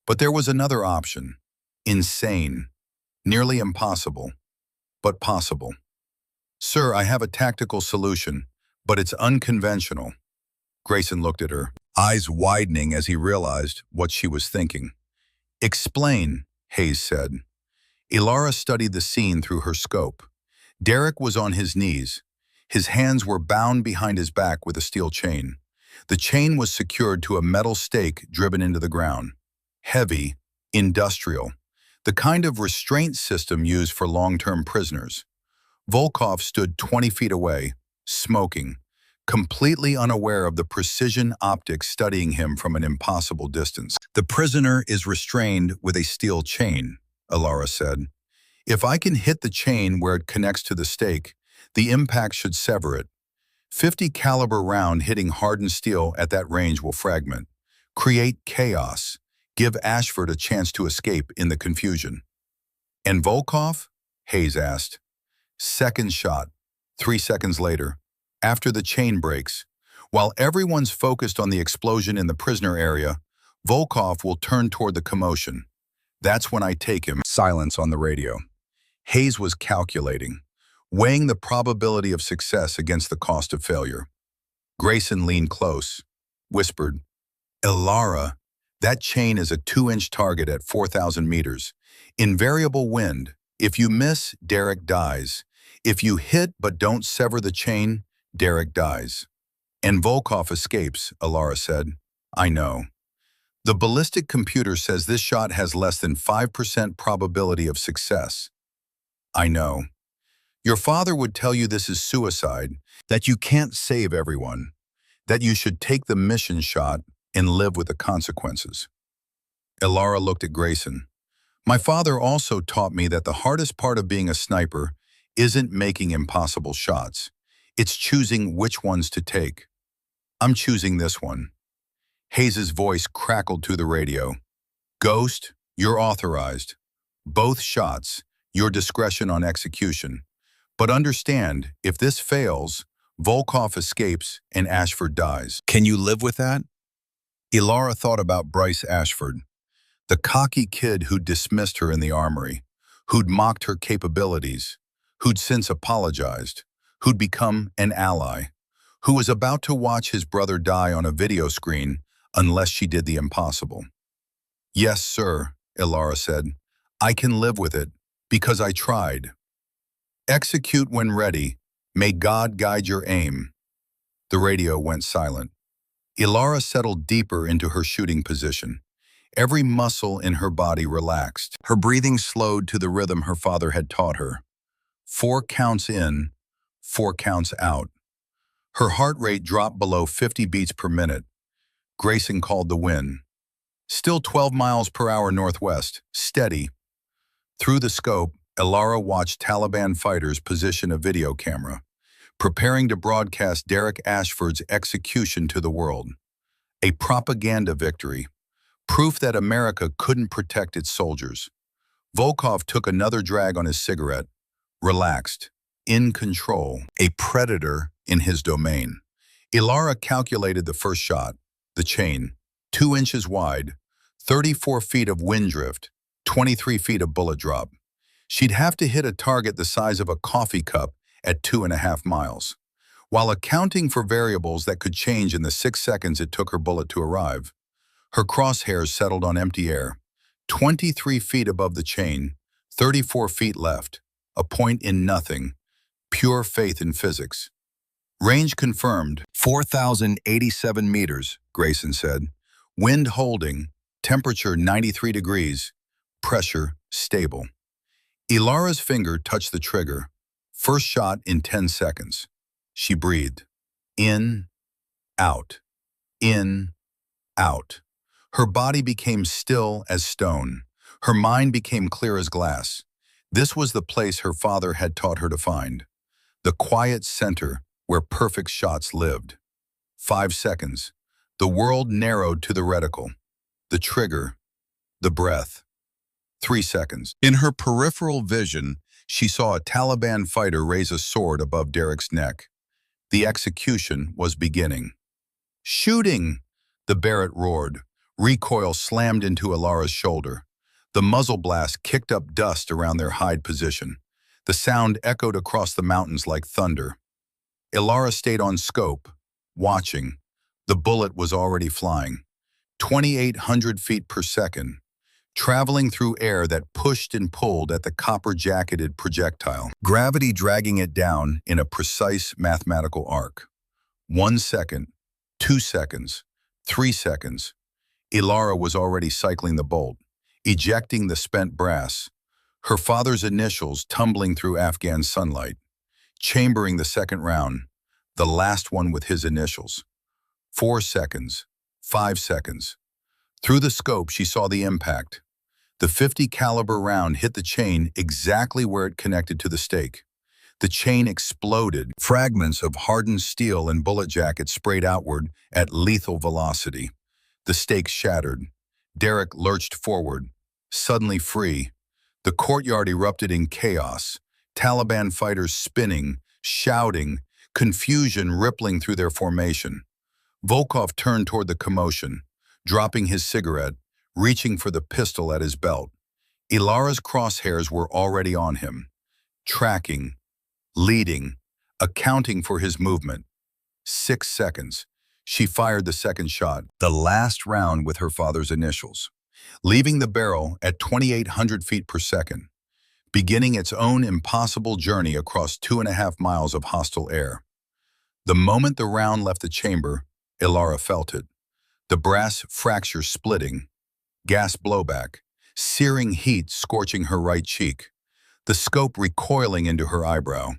But there was another option. Insane. Nearly impossible. But possible. Sir, I have a tactical solution, but it's unconventional. Grayson looked at her, eyes widening as he realized what she was thinking. Explain, Hayes said. Ilara studied the scene through her scope. Derek was on his knees. His hands were bound behind his back with a steel chain. The chain was secured to a metal stake driven into the ground. Heavy, industrial, the kind of restraint system used for long-term prisoners. Volkov stood 20 feet away, smoking, completely unaware of the precision optics studying him from an impossible distance. The prisoner is restrained with a steel chain, Ilara said. If I can hit the chain where it connects to the stake, the impact should sever it. 50 caliber round hitting hardened steel at that range will fragment, create chaos, give Ashford a chance to escape in the confusion. And Volkov? Hayes asked. Second shot, 3 seconds later, after the chain breaks. While everyone's focused on the explosion in the prisoner area, Volkov will turn toward the commotion. That's when I take him. Silence on the radio. Hayes was calculating, weighing the probability of success against the cost of failure. Grayson leaned close, whispered, Ilara, that chain is a 2-inch target at 4,000 meters. In variable wind, if you miss, Derek dies. If you hit but don't sever the chain, Derek dies. And Volkov escapes, Ilara said. I know. The ballistic computer says this shot has less than 5% probability of success. I know. Your father would tell you this is suicide, that you can't save everyone, that you should take the mission shot and live with the consequences. Ilara looked at Grayson. My father also taught me that the hardest part of being a sniper isn't making impossible shots. It's choosing which ones to take. I'm choosing this one. Hayes's voice crackled through the radio. Ghost, you're authorized. Both shots, your discretion on execution. But understand, if this fails, Volkov escapes and Ashford dies. Can you live with that? Ilara thought about Bryce Ashford, the cocky kid who'd dismissed her in the armory, who'd mocked her capabilities, who'd since apologized, who'd become an ally, who was about to watch his brother die on a video screen unless she did the impossible. Yes, sir, Ilara said. I can live with it Because I tried. Execute when ready. May God guide your aim. The radio went silent. Ilara settled deeper into her shooting position. Every muscle in her body relaxed. Her breathing slowed to the rhythm her father had taught her. 4 counts in, 4 counts out. Her heart rate dropped below 50 beats per minute. Grayson called the wind. Still 12 miles per hour northwest, steady. Through the scope, Ilara watched Taliban fighters position a video camera, preparing to broadcast Derek Ashford's execution to the world. A propaganda victory, proof that America couldn't protect its soldiers. Volkov took another drag on his cigarette, relaxed, in control, a predator in his domain. Ilara calculated the first shot, the chain, 2 inches wide, 34 feet of wind drift, 23 feet of bullet drop. She'd have to hit a target the size of a coffee cup at 2.5 miles. While accounting for variables that could change in the 6 seconds it took her bullet to arrive, her crosshairs settled on empty air, 23 feet above the chain, 34 feet left, a point in nothing, pure faith in physics. Range confirmed, 4,087 meters, Grayson said. Wind holding, temperature 93 degrees, pressure stable. Ilara's finger touched the trigger. First shot in 10 seconds. She breathed. In, out, in, out. Her body became still as stone. Her mind became clear as glass. This was the place her father had taught her to find. The quiet center where perfect shots lived. 5 seconds. The world narrowed to the reticle. The trigger. The breath. 3 seconds. In her peripheral vision, she saw a Taliban fighter raise a sword above Derek's neck. The execution was beginning. Shooting! The Barrett roared. Recoil slammed into Ilara's shoulder. The muzzle blast kicked up dust around their hide position. The sound echoed across the mountains like thunder. Ilara stayed on scope, watching. The bullet was already flying. 2,800 feet per second, traveling through air that pushed and pulled at the copper-jacketed projectile, gravity dragging it down in a precise mathematical arc. 1 second, 2 seconds, 3 seconds. Ilara was already cycling the bolt, ejecting the spent brass, her father's initials tumbling through Afghan sunlight, chambering the second round, the last one with his initials. 4 seconds, 5 seconds. Through the scope, she saw the impact. The .50 caliber round hit the chain exactly where it connected to the stake. The chain exploded. Fragments of hardened steel and bullet jackets sprayed outward at lethal velocity. The stake shattered. Derek lurched forward, suddenly free. The courtyard erupted in chaos. Taliban fighters spinning, shouting, confusion rippling through their formation. Volkov turned toward the commotion, dropping his cigarette, reaching for the pistol at his belt. Ilara's crosshairs were already on him, tracking, leading, accounting for his movement. 6 seconds. She fired the second shot, the last round with her father's initials, leaving the barrel at 2,800 feet per second, beginning its own impossible journey across 2.5 miles of hostile air. The moment the round left the chamber, Ilara felt it. The brass fracture splitting, gas blowback, searing heat scorching her right cheek, the scope recoiling into her eyebrow,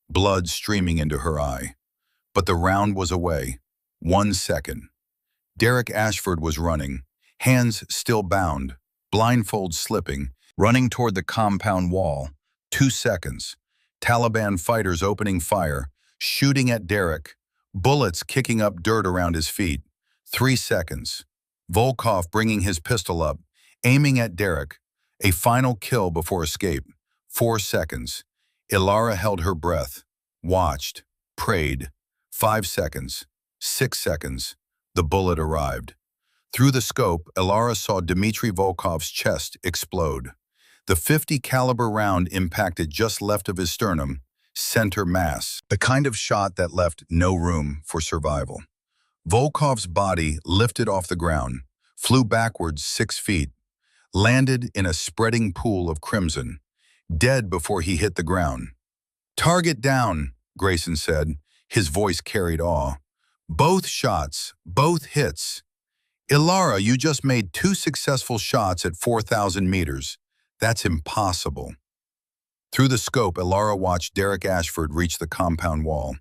blood streaming into her eye. But the round was away. 1 second. Derek Ashford was running, hands still bound, blindfold slipping, running toward the compound wall. 2 seconds. Taliban fighters opening fire, shooting at Derek, bullets kicking up dirt around his feet. 3 seconds. Volkov bringing his pistol up, aiming at Derek. A final kill before escape. 4 seconds. Ilara held her breath, watched, prayed. 5 seconds. 6 seconds. The bullet arrived. Through the scope, Ilara saw Dmitry Volkov's chest explode. The .50 caliber round impacted just left of his sternum, center mass, the kind of shot that left no room for survival. Volkov's body lifted off the ground, flew backwards 6 feet, landed in a spreading pool of crimson. dead before he hit the ground. "Target down," Grayson said. His voice carried awe. "Both shots, both hits. Ilara, you just made 2 successful shots at 4,000 meters. That's impossible." Through the scope, Ilara watched Derek Ashford reach the compound wall.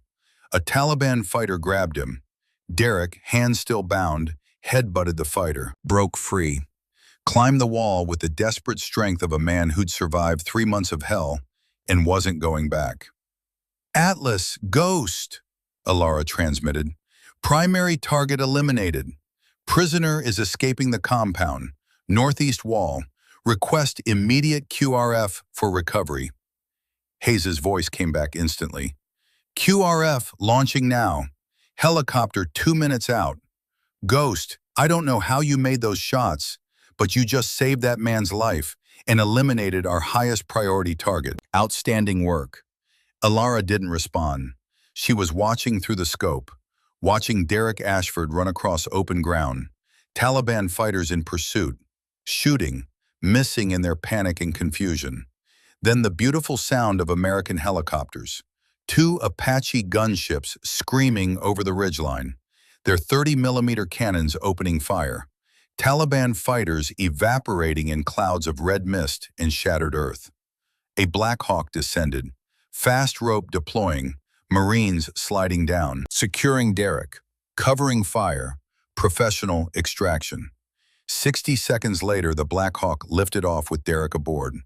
A Taliban fighter grabbed him. Derek, hands still bound, headbutted the fighter, broke free, climbed the wall with the desperate strength of a man who'd survived 3 months of hell and wasn't going back. "Atlas, Ghost," Ilara transmitted. "Primary target eliminated. Prisoner is escaping the compound. Northeast wall. Request immediate QRF for recovery." Hayes' voice came back instantly. "QRF launching now. Helicopter 2 minutes out. Ghost, I don't know how you made those shots, but you just saved that man's life and eliminated our highest priority target. Outstanding work." Ilara didn't respond. She was watching through the scope, watching Derek Ashford run across open ground, Taliban fighters in pursuit, shooting, missing in their panic and confusion. Then the beautiful sound of American helicopters. 2 Apache gunships screaming over the ridgeline, their 30mm cannons opening fire. Taliban fighters evaporating in clouds of red mist and shattered earth. A Black Hawk descended, fast rope deploying, Marines sliding down, securing Derek, covering fire, professional extraction. 60 seconds later, the Black Hawk lifted off with Derek aboard.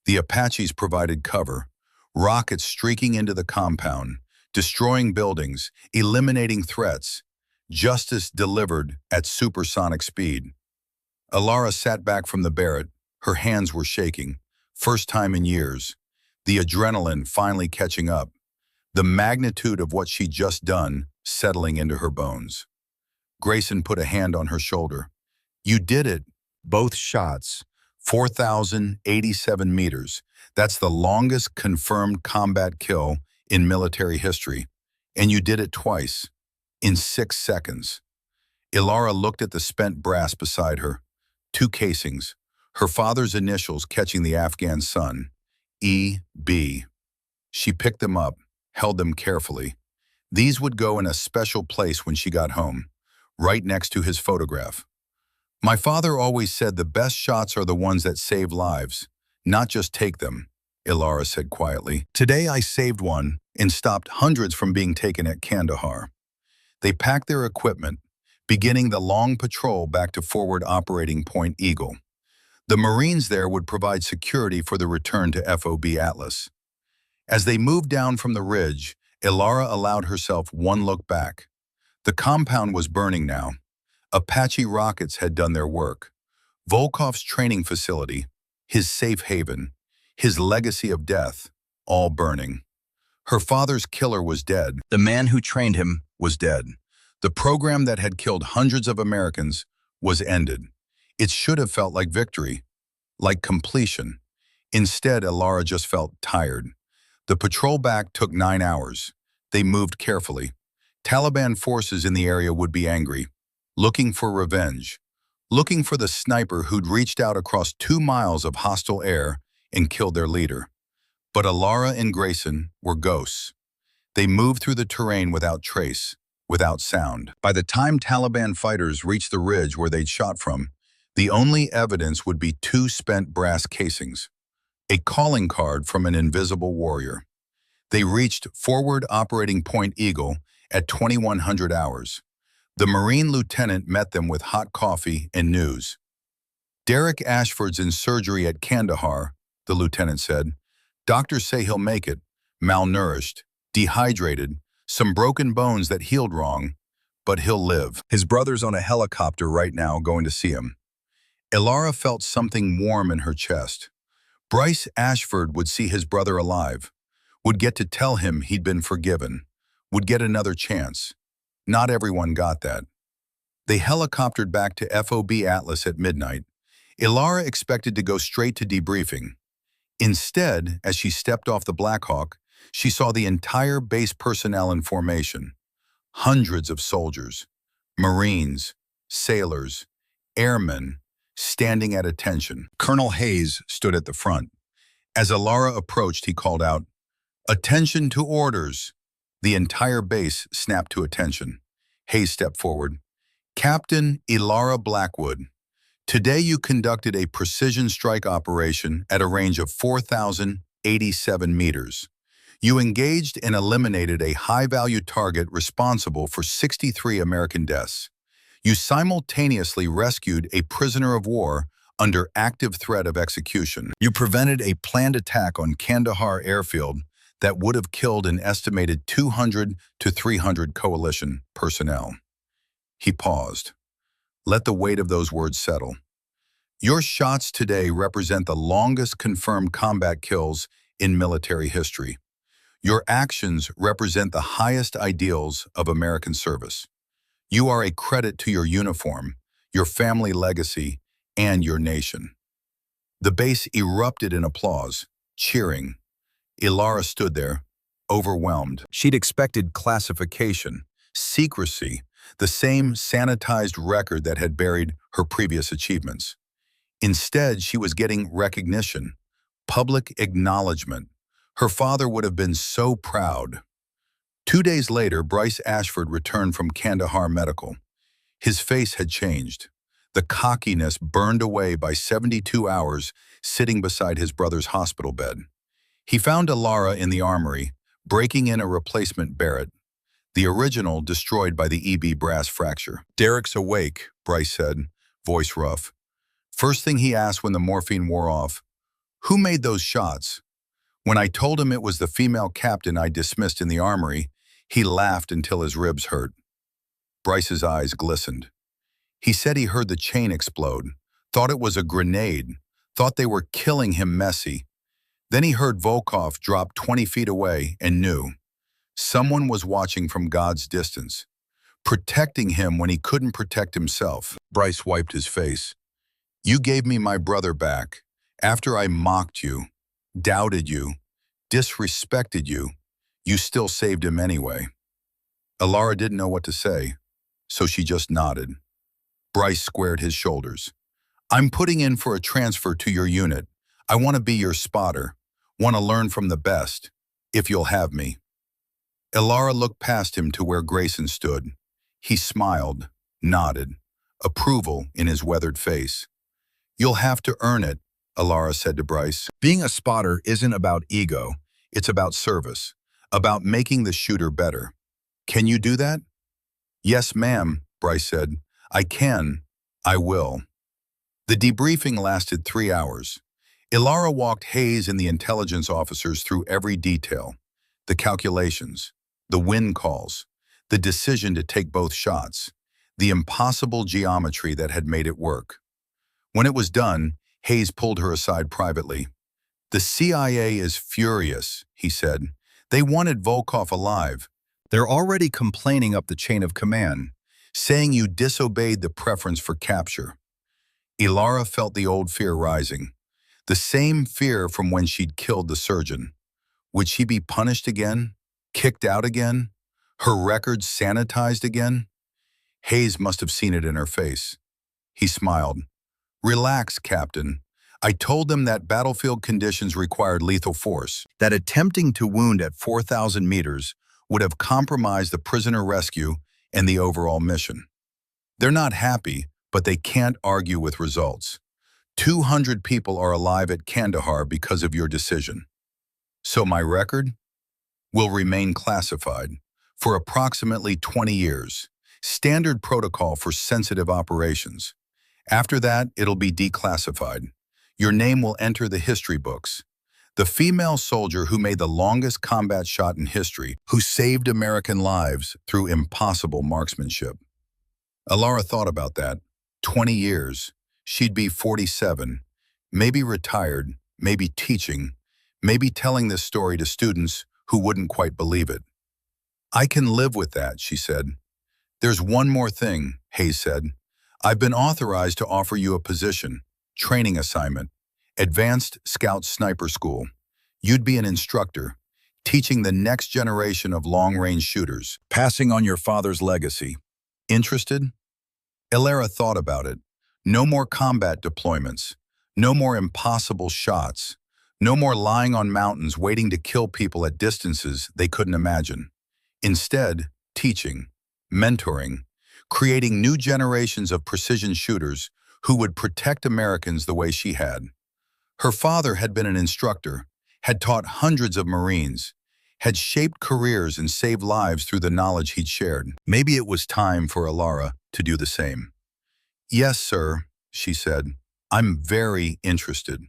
The Apaches provided cover, rockets streaking into the compound, destroying buildings, eliminating threats. Justice delivered at supersonic speed. Ilara sat back from the Barrett. Her hands were shaking. First time in years. The adrenaline finally catching up. The magnitude of what she'd just done settling into her bones. Grayson put a hand on her shoulder. "You did it. Both shots. 4,087 meters. That's the longest confirmed combat kill in military history. And you did it twice. In 6 seconds." Ilara looked at the spent brass beside her. 2 casings. Her father's initials catching the Afghan sun. E.B. She picked them up, held them carefully. These would go in a special place when she got home, right next to his photograph. "My father always said the best shots are the ones that save lives, not just take them," Ilara said quietly. "Today I saved one and stopped hundreds from being taken at Kandahar." They packed their equipment, beginning the long patrol back to forward operating Point Eagle. The Marines there would provide security for the return to FOB Atlas. As they moved down from the ridge, Ilara allowed herself one look back. The compound was burning now. Apache rockets had done their work. Volkov's training facility, his safe haven, his legacy of death, all burning. Her father's killer was dead. The man who trained him was dead. The program that had killed hundreds of Americans was ended. It should have felt like victory, like completion. Instead, Ilara just felt tired. The patrol back took 9 hours. They moved carefully. Taliban forces in the area would be angry, looking for revenge, looking for the sniper who'd reached out across 2 miles of hostile air and killed their leader. But Ilara and Grayson were ghosts. They moved through the terrain without trace, without sound. By the time Taliban fighters reached the ridge where they'd shot from, the only evidence would be 2 spent brass casings, a calling card from an invisible warrior. They reached forward operating Point Eagle at 2100 hours. The Marine lieutenant met them with hot coffee and news. "Derek Ashford's in surgery at Kandahar," the lieutenant said. "Doctors say he'll make it, malnourished, dehydrated, some broken bones that healed wrong, but he'll live. His brother's on a helicopter right now going to see him." Ilara felt something warm in her chest. Bryce Ashford would see his brother alive, would get to tell him he'd been forgiven, would get another chance. Not everyone got that. They helicoptered back to FOB Atlas at midnight. Ilara expected to go straight to debriefing. Instead, as she stepped off the Black Hawk, she saw the entire base personnel in formation. Hundreds of soldiers, Marines, sailors, airmen, standing at attention. Colonel Hayes stood at the front. As Alara approached, he called out, "Attention to orders!" The entire base snapped to attention. Hayes stepped forward. "Captain Ilara Blackwood, today you conducted a precision strike operation at a range of 4,087 meters. You engaged and eliminated a high-value target responsible for 63 American deaths. You simultaneously rescued a prisoner of war under active threat of execution. You prevented a planned attack on Kandahar airfield that would have killed an estimated 200 to 300 coalition personnel." He paused. Let the weight of those words settle. Your shots today represent the longest confirmed combat kills in military history. Your actions represent the highest ideals of American service. You are a credit to your uniform, your family legacy, and your nation. The base erupted in applause, cheering. Ilara stood there, overwhelmed. She'd expected classification, secrecy, the same sanitized record that had buried her previous achievements. Instead, she was getting recognition, public acknowledgement. Her father would have been so proud. 2 days later, Bryce Ashford returned from Kandahar Medical. His face had changed. The cockiness burned away by 72 hours sitting beside his brother's hospital bed. He found Alara in the armory, breaking in a replacement Barrett, the original destroyed by the EB brass fracture. "Derek's awake," Bryce said, voice rough. First thing he asked when the morphine wore off, "Who made those shots?" When I told him it was the female captain I dismissed in the armory, he laughed until his ribs hurt. Bryce's eyes glistened. He said he heard the chain explode, thought it was a grenade, thought they were killing him messy. Then he heard Volkov drop 20 feet away and knew. Someone was watching from God's distance, protecting him when he couldn't protect himself. Bryce wiped his face. "You gave me my brother back. After I mocked you, doubted you, disrespected you, you still saved him anyway." Alara didn't know what to say, so she just nodded. Bryce squared his shoulders. "I'm putting in for a transfer to your unit. I want to be your spotter. Want to learn from the best, if you'll have me." Alara looked past him to where Grayson stood. He smiled, nodded, approval in his weathered face. "You'll have to earn it," Alara said to Bryce. "Being a spotter isn't about ego. It's about service, about making the shooter better. Can you do that?" "Yes, ma'am," Bryce said. "I can. I will." The debriefing lasted 3 hours. Alara walked Hayes and the intelligence officers through every detail. The calculations, the wind calls, the decision to take both shots, the impossible geometry that had made it work. When it was done, Hayes pulled her aside privately. "The CIA is furious," he said. "They wanted Volkov alive. They're already complaining up the chain of command, saying you disobeyed the preference for capture." Alara felt the old fear rising, the same fear from when she'd killed the surgeon. Would she be punished again? Kicked out again? Her record sanitized again? Hayes must have seen it in her face. He smiled. "Relax, Captain. I told them that battlefield conditions required lethal force, that attempting to wound at 4,000 meters would have compromised the prisoner rescue and the overall mission. They're not happy, but they can't argue with results. 200 people are alive at Kandahar because of your decision. So my record will remain classified for approximately 20 years, standard protocol for sensitive operations. After that, it'll be declassified. Your name will enter the history books. The female soldier who made the longest combat shot in history, who saved American lives through impossible marksmanship." Alara thought about that. 20 years. She'd be 47, maybe retired, maybe teaching, maybe telling this story to students who wouldn't quite believe it. "I can live with that," she said. "There's one more thing," Hayes said. "I've been authorized to offer you a position, training assignment, Advanced Scout Sniper School. You'd be an instructor, teaching the next generation of long-range shooters, passing on your father's legacy. Interested?" Alara thought about it. No more combat deployments. No more impossible shots. No more lying on mountains waiting to kill people at distances they couldn't imagine. Instead, teaching, mentoring, creating new generations of precision shooters who would protect Americans the way she had. Her father had been an instructor, had taught hundreds of Marines, had shaped careers and saved lives through the knowledge he'd shared. Maybe it was time for Alara to do the same. "Yes, sir," she said. "I'm very interested."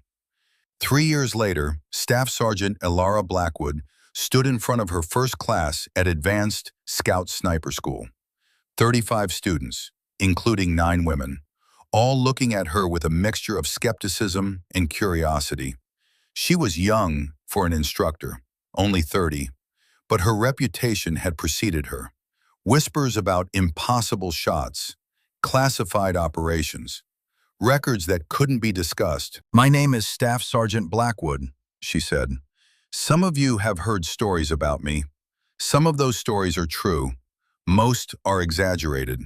3 years later, Staff Sergeant Alara Blackwood stood in front of her first class at Advanced Scout Sniper School. 35 students, including 9 women, all looking at her with a mixture of skepticism and curiosity. She was young for an instructor, only 30, but her reputation had preceded her. Whispers about impossible shots, classified operations, records that couldn't be discussed. "My name is Staff Sergeant Blackwood," she said. "Some of you have heard stories about me. Some of those stories are true. Most are exaggerated.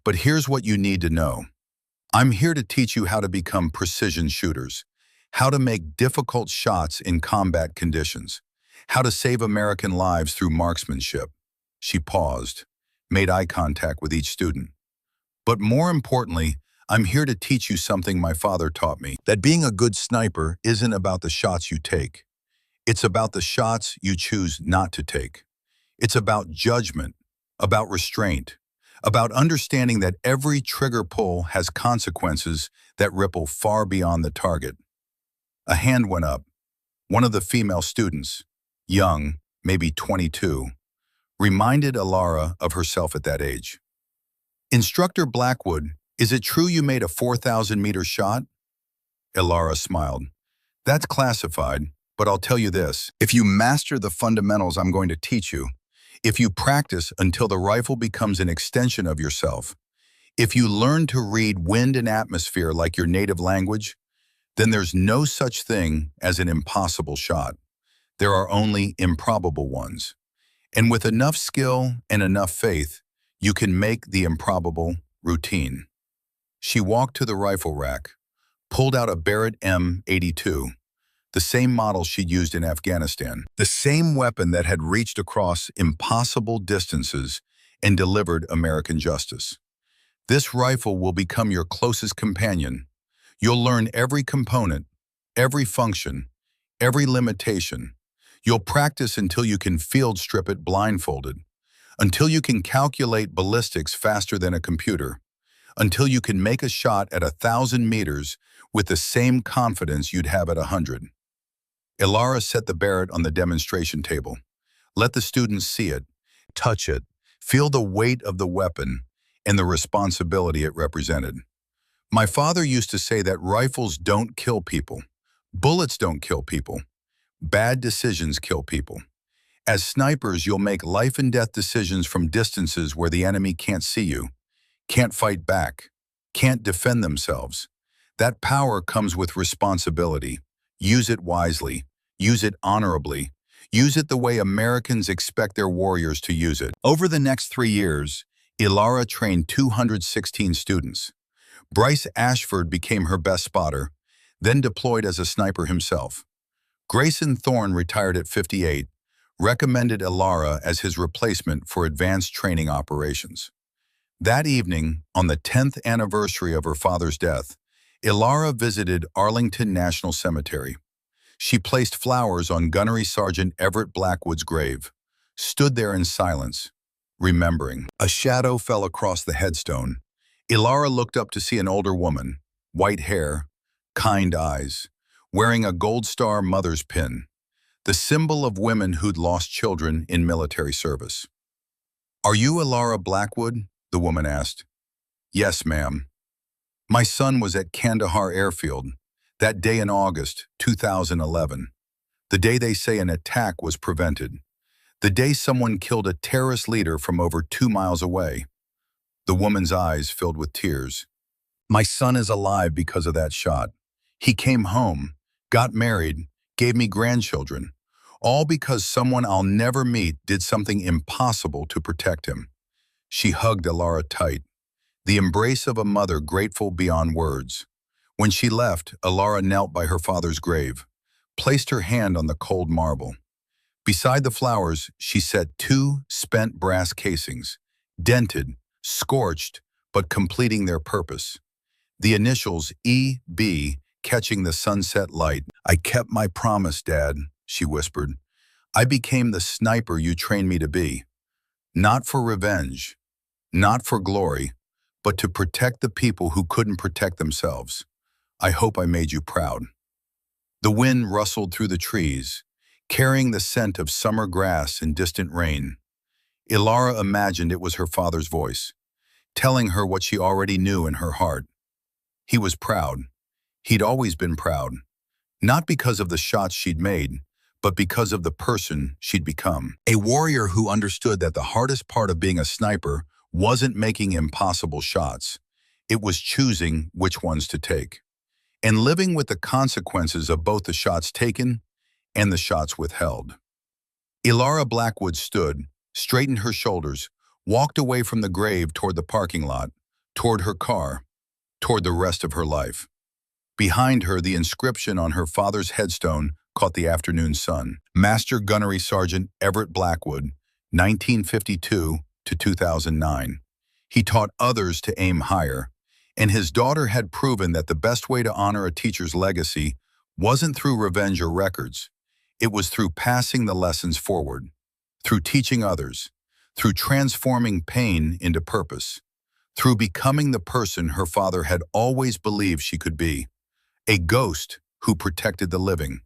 But here's what you need to know. I'm here to teach you how to become precision shooters, how to make difficult shots in combat conditions, how to save American lives through marksmanship." She paused, made eye contact with each student. "But more importantly, I'm here to teach you something my father taught me, that being a good sniper isn't about the shots you take. It's about the shots you choose not to take. It's about judgment, about restraint, about understanding that every trigger pull has consequences that ripple far beyond the target." A hand went up. One of the female students, young, maybe 22, reminded Alara of herself at that age. "Instructor Blackwood, is it true you made a 4,000-meter shot?" Alara smiled. "That's classified, but I'll tell you this. If you master the fundamentals I'm going to teach you, if you practice until the rifle becomes an extension of yourself, if you learn to read wind and atmosphere like your native language, then there's no such thing as an impossible shot. There are only improbable ones. And with enough skill and enough faith, you can make the improbable routine." She walked to the rifle rack, pulled out a Barrett M82, the same model she'd used in Afghanistan, the same weapon that had reached across impossible distances and delivered American justice. "This rifle will become your closest companion. You'll learn every component, every function, every limitation. You'll practice until you can field strip it blindfolded, until you can calculate ballistics faster than a computer, until you can make a shot at 1,000 meters with the same confidence you'd have at 100. Alara set the Barrett on the demonstration table. Let the students see it, touch it, feel the weight of the weapon and the responsibility it represented. "My father used to say that rifles don't kill people. Bullets don't kill people. Bad decisions kill people. As snipers, you'll make life and death decisions from distances where the enemy can't see you, can't fight back, can't defend themselves. That power comes with responsibility. Use it wisely. Use it honorably. Use it the way Americans expect their warriors to use it." Over the next 3 years, Alara trained 216 students. Bryce Ashford became her best spotter, then deployed as a sniper himself. Grayson Thorne retired at 58, recommended Alara as his replacement for advanced training operations. That evening, on the 10th anniversary of her father's death, Alara visited Arlington National Cemetery. She placed flowers on Gunnery Sergeant Everett Blackwood's grave, stood there in silence, remembering. A shadow fell across the headstone. Alara looked up to see an older woman, white hair, kind eyes, wearing a Gold Star mother's pin, the symbol of women who'd lost children in military service. "Are you Alara Blackwood?" the woman asked. "Yes, ma'am. My son was at Kandahar Airfield, that day in August 2011, the day they say an attack was prevented, the day someone killed a terrorist leader from over 2 miles away." The woman's eyes filled with tears. "My son is alive because of that shot. He came home, got married, gave me grandchildren, all because someone I'll never meet did something impossible to protect him." She hugged Alara tight, the embrace of a mother grateful beyond words. When she left, Alara knelt by her father's grave, placed her hand on the cold marble. Beside the flowers, she set two spent brass casings, dented, scorched, but completing their purpose. The initials E.B. catching the sunset light. "I kept my promise, Dad," she whispered. "I became the sniper you trained me to be. Not for revenge, not for glory, but to protect the people who couldn't protect themselves. I hope I made you proud." The wind rustled through the trees, carrying the scent of summer grass and distant rain. Ilara imagined it was her father's voice, telling her what she already knew in her heart. He was proud. He'd always been proud, not because of the shots she'd made, but because of the person she'd become. A warrior who understood that the hardest part of being a sniper wasn't making impossible shots. It was choosing which ones to take, and living with the consequences of both the shots taken and the shots withheld. Ilara Blackwood stood, straightened her shoulders, walked away from the grave toward the parking lot, toward her car, toward the rest of her life. Behind her, the inscription on her father's headstone caught the afternoon sun. Master Gunnery Sergeant Everett Blackwood, 1952 to 2009. He taught others to aim higher, and his daughter had proven that the best way to honor a teacher's legacy wasn't through revenge or records. It was through passing the lessons forward, through teaching others, through transforming pain into purpose, through becoming the person her father had always believed she could be. A ghost who protected the living,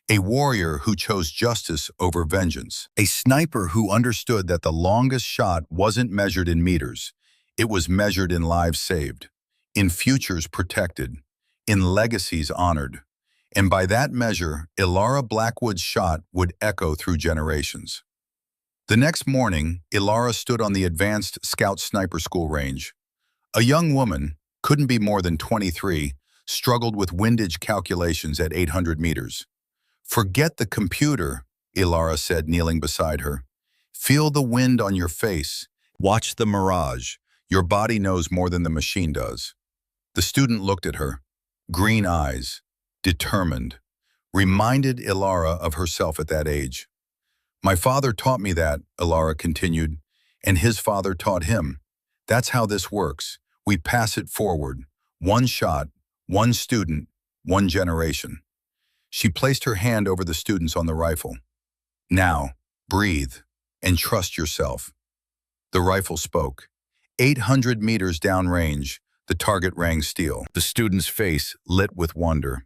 a warrior who chose justice over vengeance, a sniper who understood that the longest shot wasn't measured in meters, it was measured in lives saved, in futures protected, in legacies honored. And by that measure, Ilara Blackwood's shot would echo through generations. The next morning, Ilara stood on the Advanced Scout Sniper School range. A young woman, couldn't be more than 23, struggled with windage calculations at 800 meters. "Forget the computer," Ilara said, kneeling beside her. "Feel the wind on your face. Watch the mirage. Your body knows more than the machine does." The student looked at her, green eyes, determined, reminded Ilara of herself at that age. "My father taught me that," Ilara continued, "and his father taught him. That's how this works. We pass it forward. One shot, one student, one generation." She placed her hand over the students on the rifle. "Now, breathe and trust yourself." The rifle spoke. 800 meters downrange, the target rang steel. The student's face lit with wonder.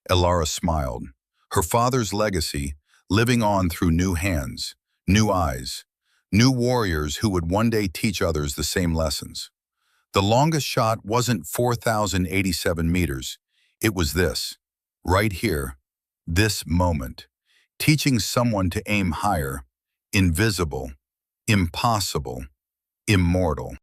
Ilara smiled. Her father's legacy, living on through new hands, new eyes, new warriors who would one day teach others the same lessons. The longest shot wasn't 4,087 meters. It was this, right here, this moment, teaching someone to aim higher, invisible, impossible, immortal.